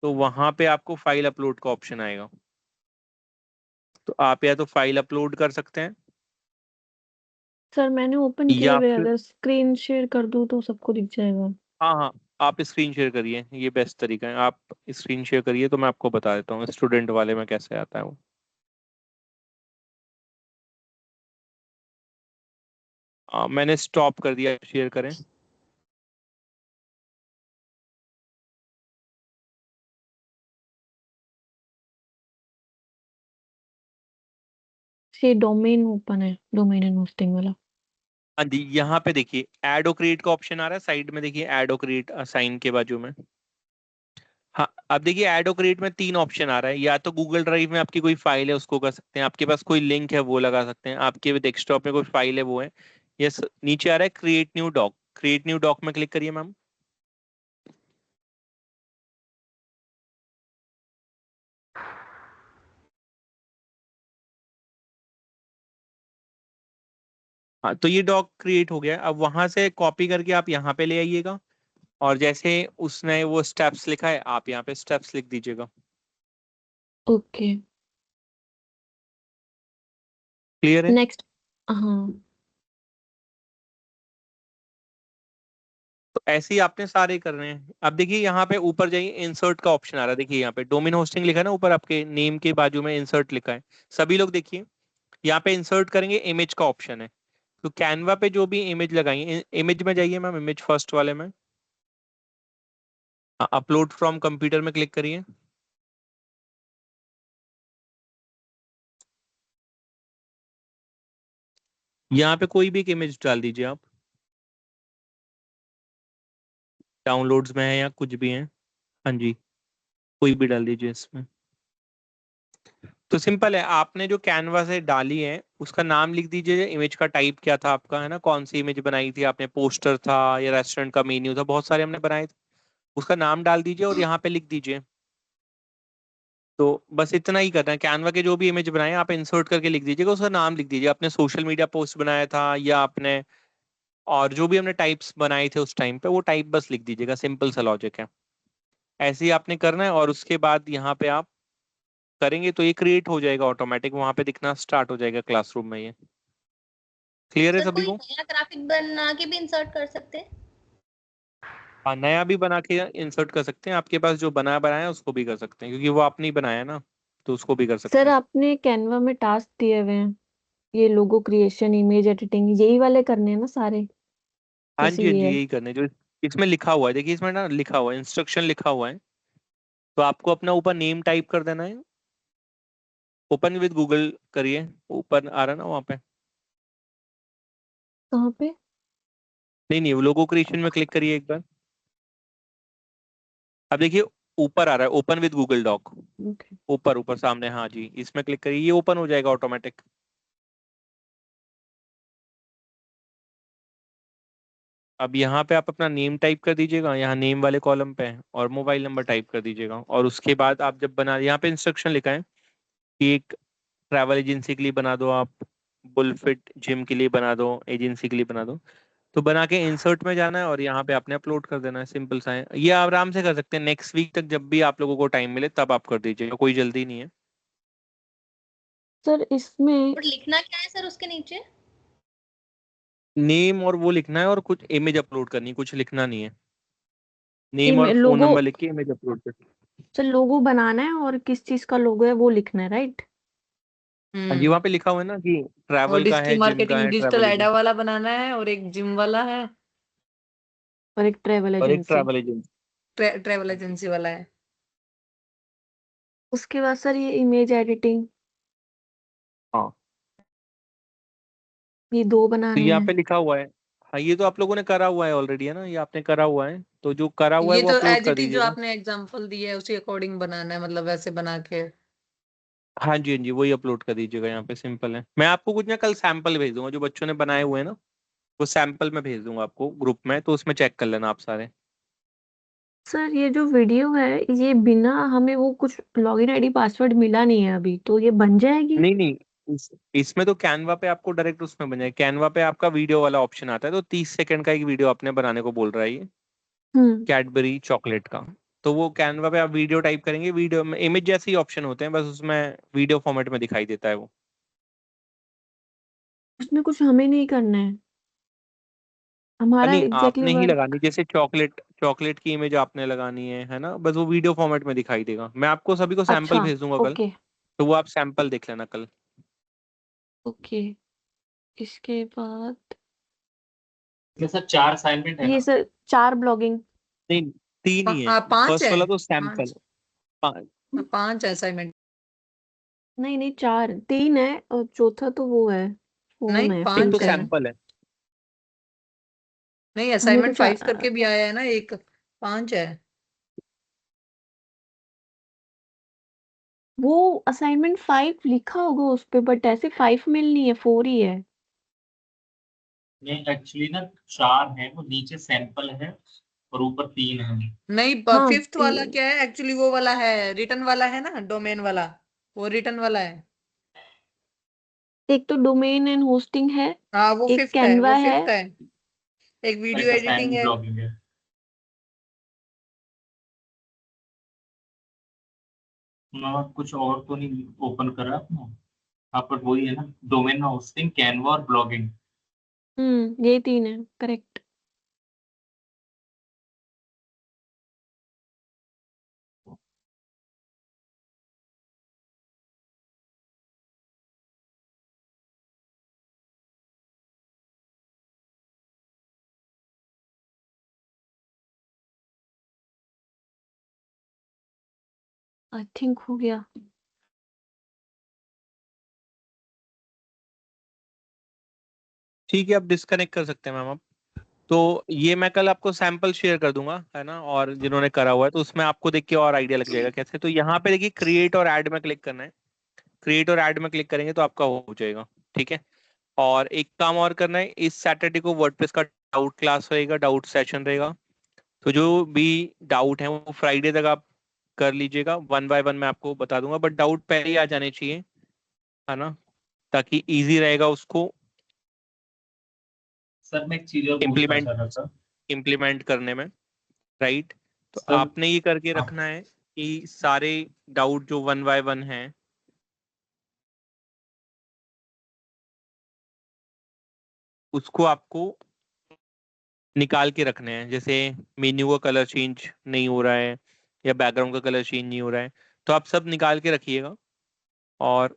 तो वहां पे आपको फाइल अपलोड का ऑप्शन आएगा। तो आप या तो फाइल अपलोड कर सकते हैं, सर मैंने ओपन किए या हुए, फिर अगर स्क्रीन शेयर कर दूं तो सबको दिख जाएगा। हाँ हाँ, आप स्क्रीन शेयर करिए, ये बेस्ट तरीका है। आप स्क्रीन शेयर करिए तो मैं आपको बता देता हूँ स्टूडेंट वाले में कैसे आता है वो। मैंने स्टॉप कर दिया, शेयर करें। ये डोमेन ओपन है, डोमेन एंड होस्टिंग वाला। हाँ जी, यहाँ पे देखिए ऐड और क्रिएट का ऑप्शन आ रहा है साइड में, देखिए ऐड और क्रिएट असाइन के बाजू में। हाँ, अब देखिए ऐड और क्रिएट में 3 ऑप्शन आ रहा है। या तो गूगल ड्राइव में आपकी कोई फाइल है उसको कर सकते हैं, आपके पास कोई लिंक है वो लगा सकते हैं, आपके डेस्कटॉप में कोई फाइल है वो है। यस, नीचे आ रहा है create new doc, create new doc में क्लिक करिए मैम। हाँ, तो ये डॉक क्रिएट हो गया। अब वहां से कॉपी करके आप यहाँ पे ले आइएगा, और जैसे उसने वो स्टेप्स लिखा है आप यहाँ पे स्टेप्स लिख दीजिएगा। ओके, क्लियर है। नेक्स्ट। हाँ तो ऐसे ही आपने सारे करने हैं। अब देखिए यहाँ पे ऊपर जाइए, इंसर्ट का ऑप्शन आ रहा है, देखिए यहाँ पे डोमेन होस्टिंग लिखा है ना ऊपर, आपके नेम के बाजू में इंसर्ट लिखा है। सभी लोग देखिए, यहाँ पे इंसर्ट करेंगे, इमेज का ऑप्शन है। तो कैनवा पे जो भी इमेज लगाएंगे, इमेज में जाइए मैम, इमेज फर्स्ट वाले में, अपलोड फ्रॉम कंप्यूटर में क्लिक करिए। यहाँ पे कोई भी एक इमेज डाल दीजिए आप, डाउनलोड्स में है या कुछ भी है, हाँ जी, कोई भी डाल दीजिए इसमें। तो सिंपल है, आपने जो कैनवा से डाली है उसका नाम लिख दीजिए, इमेज का टाइप क्या था आपका, है ना, कौन सी इमेज बनाई थी आपने, पोस्टर था या रेस्टोरेंट का मेन्यू था, बहुत सारे हमने बनाए थे, उसका नाम डाल दीजिए और यहाँ पे लिख दीजिए। तो बस इतना ही करना है, कैनवा के जो भी इमेज बनाए आप इंसर्ट करके लिख दीजिएगा, उसका नाम लिख दीजिए, आपने सोशल मीडिया पोस्ट बनाया था या आपने, और जो भी हमने टाइप्स बनाए थे उस टाइम पे वो टाइप बस लिख दीजिएगा। सिंपल सा लॉजिक है, ऐसे ही आपने करना है। और उसके बाद यहाँ पे आप करेंगे तो ये क्रिएट हो जाएगा ऑटोमेटिक, वहां पे दिखना स्टार्ट हो जाएगा क्लासरूम में। ये क्लियर है सर सभी कोई को। नया ग्राफिक बना के भी इंसर्ट कर सकते हैं? हाँ, नया भी बना के इंसर्ट कर सकते हैं, आपके पास जो बना बनाया उसको भी कर सकते हैं, क्योंकि वो आपने ही बनाया ना, तो उसको भी कर सकते सर हैं। आपने कैनवा में टास्क दिए हुए हैं, ये लोगो क्रिएशन, इमेज एडिटिंग, यही वाले करने हैं ना सारे, हाँ जैसे जी, हाँ ये जी, है। यही करने जो इसमें लिखा हुआ है, देखिए इसमें ना लिखा हुआ है, इंस्ट्रक्शन लिखा हुआ है। तो आपको अपना ऊपर नेम टाइप कर देना है, ओपन विद गूगल करिए, ऊपर आ रहा है ना वहाँ पे। कहाँ पे? नहीं नहीं, वो लोगो क्रिएशन में क्लिक करिए एक बार। अब देखिए ऊपर आ रहा है open with Google doc, okay. ऊपर ऊपर सामने, हाँ जी, इसमें क्लिक करिए, ये ओपन हो जाएगा ऑटोमेटिक। अब यहाँ पे आप अपना नेम टाइप कर दीजिएगा, यहाँ नेम वाले कॉलम पे, और मोबाइल नंबर टाइप कर दीजिएगा। और उसके बाद आप जब बना, यहाँ पे इंस्ट्रक्शन लिखा है कि एक ट्रैवल एजेंसी के लिए बना दो, आप बुलफिट जिम के लिए बना दो, एजेंसी के लिए बना दो। तो बना के इंसर्ट में जाना है और यहाँ पे आपने अपलोड कर देना है। सिंपल सा है, ये आप आराम से कर सकते हैं। नेक्स्ट वीक तक जब भी आप लोगों को टाइम मिले तब आप कर दीजिएगा, कोई जल्दी नहीं है। सर इसमें और लिखना क्या है सर उसके नीचे? नेम और वो लिखना है, और कुछ इमेज अपलोड करनी है, कुछ लिखना नहीं है। नेम और फोन लोगो, नंबर लिख के इमेज अपलोड कर। सर लोगो बनाना है और किस चीज का लोगो है वो लिखना है, राइट? हाँ जी, वहाँ पे लिखा हुआ है ना कि और ट्रैवल का डिजिटल है, जिम का मार्केटिंग है, डिजिटल ट्रैवल एडा एजेंसी वाला बनाना है और एक जिम वाला है और एक ट्रेवल और एक agency. Travel agency. Travel agency वाला है। उसके बाद सर ये इमेज एडिटिंग, हाँ, ये 2 तो बनाने यहाँ हैं। पे लिखा हुआ है। हाँ, ये तो आप लोगों ने करा हुआ है ऑलरेडी, है ना, ये आपने करा हुआ है, तो जो करा हुआ है ये वो तो अपलोड एज कर इट इज जो दीजिएगा। आपने एग्जांपल दिया है उसी अकॉर्डिंग बनाना है, मतलब वैसे बना के। हाँ जी, हाँ जी, वही अपलोड कर दीजिएगा। यहाँ पे सिंपल है। मैं आपको कुछ ना कल सैंपल भेज दूंगा जो बच्चों ने बनाए हुए हैं ना, वो सैंपल में भेज दूंगा आपको ग्रुप में, तो उसमें चेक कर लेना आप सारे। सर ये जो वीडियो है, ये बिना हमें वो कुछ लॉगिन आईडी पासवर्ड मिला नहीं है अभी, तो ये बन जाएगी? नहीं नहीं, इसमें तो कैनवा पे आपको डायरेक्ट उसमें बन जाए। कैनवा पे आपका वीडियो वाला ऑप्शन आता है, तो 30 सेकंड का एक वीडियो आपने बनाने को बोल रहा है ये, हम्म। कैडबरी चॉकलेट का। तो वो कैनवा पे आप वीडियो टाइप करेंगे, वीडियो में इमेज जैसे ही ऑप्शन होते हैं, बस उसमें वीडियो फॉर्मेट में दिखाई देता है वो। उसमें कुछ हमें नहीं करना है, हमारा नहीं, एग्जैक्टली आपने ही वर्क। लगानी, जैसे चॉकलेट चॉकलेट की इमेज आपने लगानी है ना, बस वो वीडियो फॉर्मेट में दिखाई देगा। मैं आपको सभी को सैंपल अच्छा, भेज दूंगा कल, ओके तो वो आप सैंपल देख लेना कल। ओके। इसके बाद इसके साथ 4 असाइनमेंट है ये ना? Sir 4 blogging. नहीं, 3 ही है। 5 फर्स्ट है। वाला तो सैंपल। 5 असाइनमेंट। नहीं नहीं, 4 3 है और चौथा तो वो है, फोन नहीं है, 1 तो5 पिंक है। है। सैंपल है। नहीं, हमें तो असाइनमेंट 5 करके भी आया है ना एक। 5 है। वो असाइनमेंट 5 लिखा होगा उस पे, बट ऐसे 5 मेल नहीं है, 4 ही है। नहीं, एक्चुअली ना 4 है, वो नीचे सैंपल है और ऊपर 3 है। नहीं, हाँ 5th वाला क्या है एक्चुअली, वो वाला है रिटर्न वाला है ना, डोमेन वाला। वो रिटर्न वाला है। एक तो डोमेन एंड होस्टिंग है, हाँ, वो एक 5th है, कैनवा वो है। 5th है। एक और वीडियो एक एडिटिंग असाइनमेंट है। ब्लॉगिंग है। मैं कुछ और तो नहीं ओपन करा आपने? हाँ, पर वही है ना, डोमेन होस्टिंग, कैनवा और ब्लॉगिंग। ये 3 है, करेक्ट। आई थिंक हो गया। ठीक है, आप डिस्कनेक्ट कर सकते हैं मैम आप। तो ये मैं कल आपको सैंपल शेयर कर दूंगा, है ना, और जिन्होंने करा हुआ है तो उसमें आपको देख के और आइडिया लग जाएगा कैसे। तो यहाँ पे देखिए, क्रिएट और ऐड में क्लिक करना है। क्रिएट और ऐड में क्लिक करेंगे तो आपका हो जाएगा। ठीक है। और एक काम और करना है, इस सैटरडे को वर्डप्रेस का डाउट क्लास रहेगा, डाउट सेशन रहेगा। तो जो भी डाउट है वो फ्राइडे तक आप कर लीजिएगा, 1 बाय 1 मैं आपको बता दूंगा, बट डाउट पहले ही आ जाने चाहिए, है ना, ताकि इजी रहेगा उसको सर मैं एक चीज और पूछना इम्प्लीमेंट चाह रहा था। इम्प्लीमेंट करने में। राइट। तो सर आपने ये करके हाँ, रखना है कि सारे डाउट जो 1 बाय 1 हैं, उसको आपको निकाल के रखने हैं। जैसे मेन्यू का कलर चेंज नहीं हो रहा है, या बैकग्राउंड का कलर चेंज नहीं हो रहा है, तो आप सब निकाल के रखिएगा। और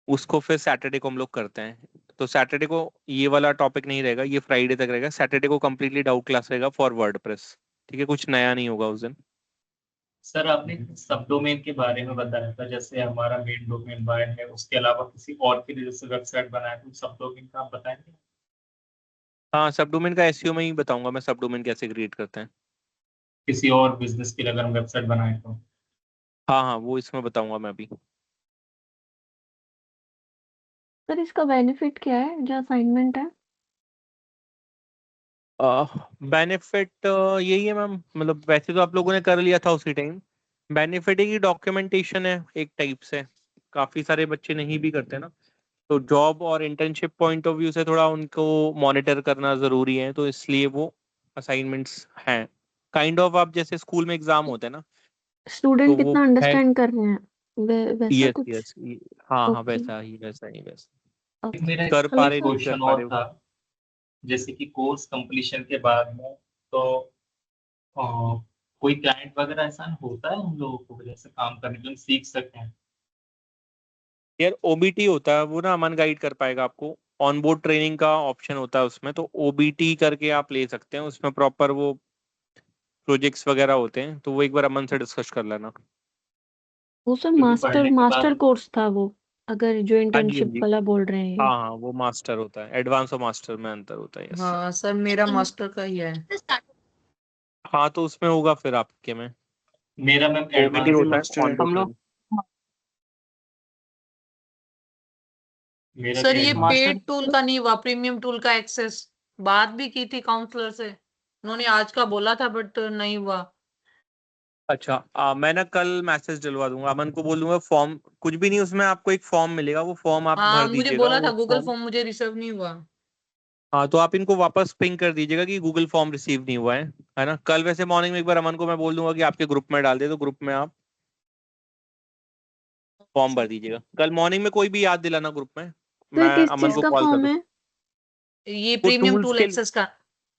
उसको फिर सैटरडे को हम लोग करते हैं। तो सैटरडे को ये वाला टॉपिक नहीं रहेगा, ये फ्राइडे तक रहेगा। सैटरडे को कंप्लीटली डाउट क्लास रहेगा फॉर वर्डप्रेस। ठीक है, कुछ नया नहीं होगा उस दिन। सर आपने सब डोमेन के बारे में बताया था, जैसे हमारा मेन डोमेन बाय है, उसके अलावा किसी और के लिए जैसे वेबसाइट बनाया तो सब डोमेन का आप बताएंगे? हाँ, सब डोमेन का एसईओ में ही बताऊंगा मैं, सब डोमेन कैसे क्रिएट करते हैं। किसी और बिजनेस के लिए अगर हम वेबसाइट बनाए तो? हाँ हाँ, वो इसमें बताऊंगा मैं अभी। सर इसका बेनिफिट क्या है जो असाइनमेंट है? बेनिफिट यही है मैम, मतलब वैसे तो आप लोगों ने कर लिया था उसी टाइम। बेनिफिट है कि डॉक्यूमेंटेशन है एक टाइप से, काफी सारे बच्चे नहीं भी करते ना, तो जॉब और इंटर्नशिप पॉइंट ऑफ व्यू से थोड़ा उनको मॉनिटर करना जरूरी है, तो इसलिए वो असाइनमेंट्स हैं काइंड ऑफ, आप जैसे स्कूल में एग्जाम होते हैं ना, तो स्टूडेंट वो कितना है। अंडरस्टैंड कर रहे हैं वैसा यस कुछ? यस, हाँ हाँ, ओके वैसा ही वैसा ही वैसा, ओके। मेरा कर एक पा हेलो रहे सर। नहीं कर क्वेश्चन पा और रहे हो। था, जैसे कि कोर्स कंप्लीशन के बाद में तो अ, कोई क्लाइंट वगैरह ऐसा होता है हम लोगों को जैसे काम करने के लिए सीख सकें? यार ओबीटी होता है वो ना, अमन गाइड कर पाएगा आपको। ऑन बोर्ड ट्रेनिंग का ऑप्शन होता है उसमें, तो ओबीटी करके आप ले सकते हैं, उसमें प्रॉपर वो प्रोजेक्ट्स वगैरह होते हैं, तो वो एक बार अमन से डिस्कस कर लेना। वो सर क्योंकि मास्टर पढ़ने के मास्टर बाद कोर्स था वो, अगर जो हाँ जी हाँ इंटर्नशिप जी, वाला बोल रहे हैं ये। हाँ हाँ, वो मास्टर होता है, एडवांस और मास्टर में अंतर होता है। यस। हाँ सर, मेरा मास्टर का ही है। हाँ तो उसमें होगा फिर आपके में, मेरा मैम ओबीटी एडवांस होता है ऑन बोर्ड हम लोग ट्रेनिंग। मेरा सर भी ये एडवांस। पेड टूल का नहीं हुआ, प्रीमियम टूल का एक्सेस बात भी की थी काउंसलर से, उन्होंने आज का बोला था बट नहीं हुआ। अच्छा, मैं ना कल मैसेज डलवा दूंगा, अमन को बोल दूंगा, फॉर्म कुछ भी नहीं, उसमें आपको एक फॉर्म मिलेगा, वो फॉर्म आप हाँ भर मुझे दीजिएगा, बोला था, वो गूगल फॉर्म। फॉर्म मुझे रिसीव नहीं हुआ। हाँ तो आप इनको वापस पिंग कर दीजिएगा कि गूगल फॉर्म रिसीव नहीं हुआ है ना। कल वैसे मॉर्निंग में एक बार अमन को मैं बोल दूंगा कि आपके ग्रुप में डाल दे, तो ग्रुप में आप फॉर्म भर दीजिएगा। कल मॉर्निंग में कोई भी याद दिलाना ग्रुप में, तो ये मैं किस अमन चीज को का कॉल कर फॉर्म दूँ। है? ये वो प्रीमियम टूल्स टूल के, एक्सेस का।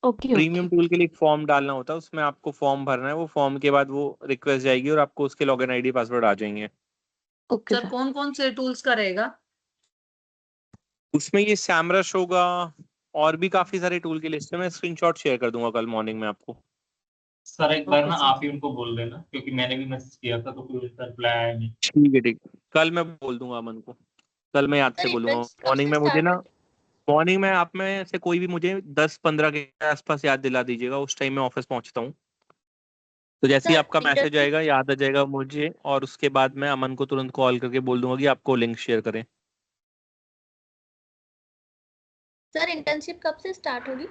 Okay okay. प्रीमियम टूल के लिए एक फॉर्म डालना होता है, उसमें आपको फॉर्म भरना है, वो फॉर्म के बाद वो रिक्वेस्ट जाएगी और आपको उसके लॉगिन आईडी पासवर्ड आ जाएंगे। Okay sir sir. कौन कौन से टूल्स का रहेगा? उसमें ये सैमरश होगा, और भी काफी सारे टूल की लिस्ट है, मैं स्क्रीनशॉट शेयर कर दूंगा कल मॉर्निंग में आपको। सर एक बार ओके ना सर। आप ही उनको बोल देना, क्योंकि मैंने भी मैसेज किया था तो कोई उसका रिप्लाई आया नहीं। ठीक है ठीक है, कल मैं बोल दूंगा अमन को, कल मैं याद सर से बोलूंगा। इंटर्नशिप कब मॉर्निंग से में मुझे स्टार्ट ना, होगी? मॉर्निंग में आप में से कोई भी मुझे 10-15 के आसपास याद दिला दीजिएगा, उस टाइम मैं ऑफिस पहुंचता हूँ। तो जैसे ही सर आपका मैसेज इंटर्नशिप आएगा याद आ जाएगा मुझे, और उसके बाद मैं अमन को तुरंत कॉल करके बोल दूंगा कि आपको लिंक शेयर करें। सर इंटर्नशिप कब से स्टार्ट होगी?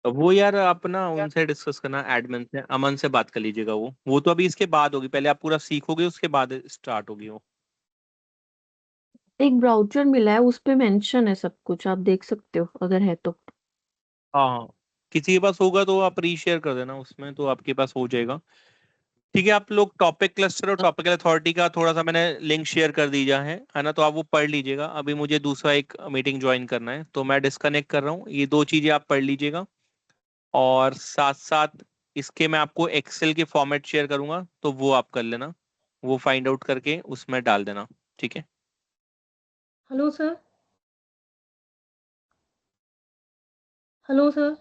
तो वो यार आप ना उनसे डिस्कस करना, एडमिन से, अमन से बात कर लीजिएगा, वो तो अभी इसके बाद होगी, पहले आप पूरा सीखोगे उसके बाद स्टार्ट होगी वो। एक ब्राउचर मिला है, उस पे मेंशन है सब कुछ, आप देख सकते हो अगर है तो। हाँ हाँ, किसी के पास होगा तो आप रीशेयर कर देना उसमें, तो आपके पास हो जाएगा। ठीक है, आप लोग टॉपिक क्लस्टर और टॉपिकल अथॉरिटी का थोड़ा सा मैंने लिंक शेयर कर दिया है ना, तो आप वो पढ़ लीजिएगा। अभी मुझे दूसरा एक मीटिंग ज्वाइन करना है, तो मैं डिस्कनेक्ट कर रहा हूँ, ये 2 चीजें आप पढ़ लीजिएगा। और साथ साथ इसके मैं आपको एक्सेल के फॉर्मेट शेयर करूंगा, तो वो आप कर लेना, वो फाइंड आउट करके उसमें डाल देना। ठीक है। Hello sir. Hello sir.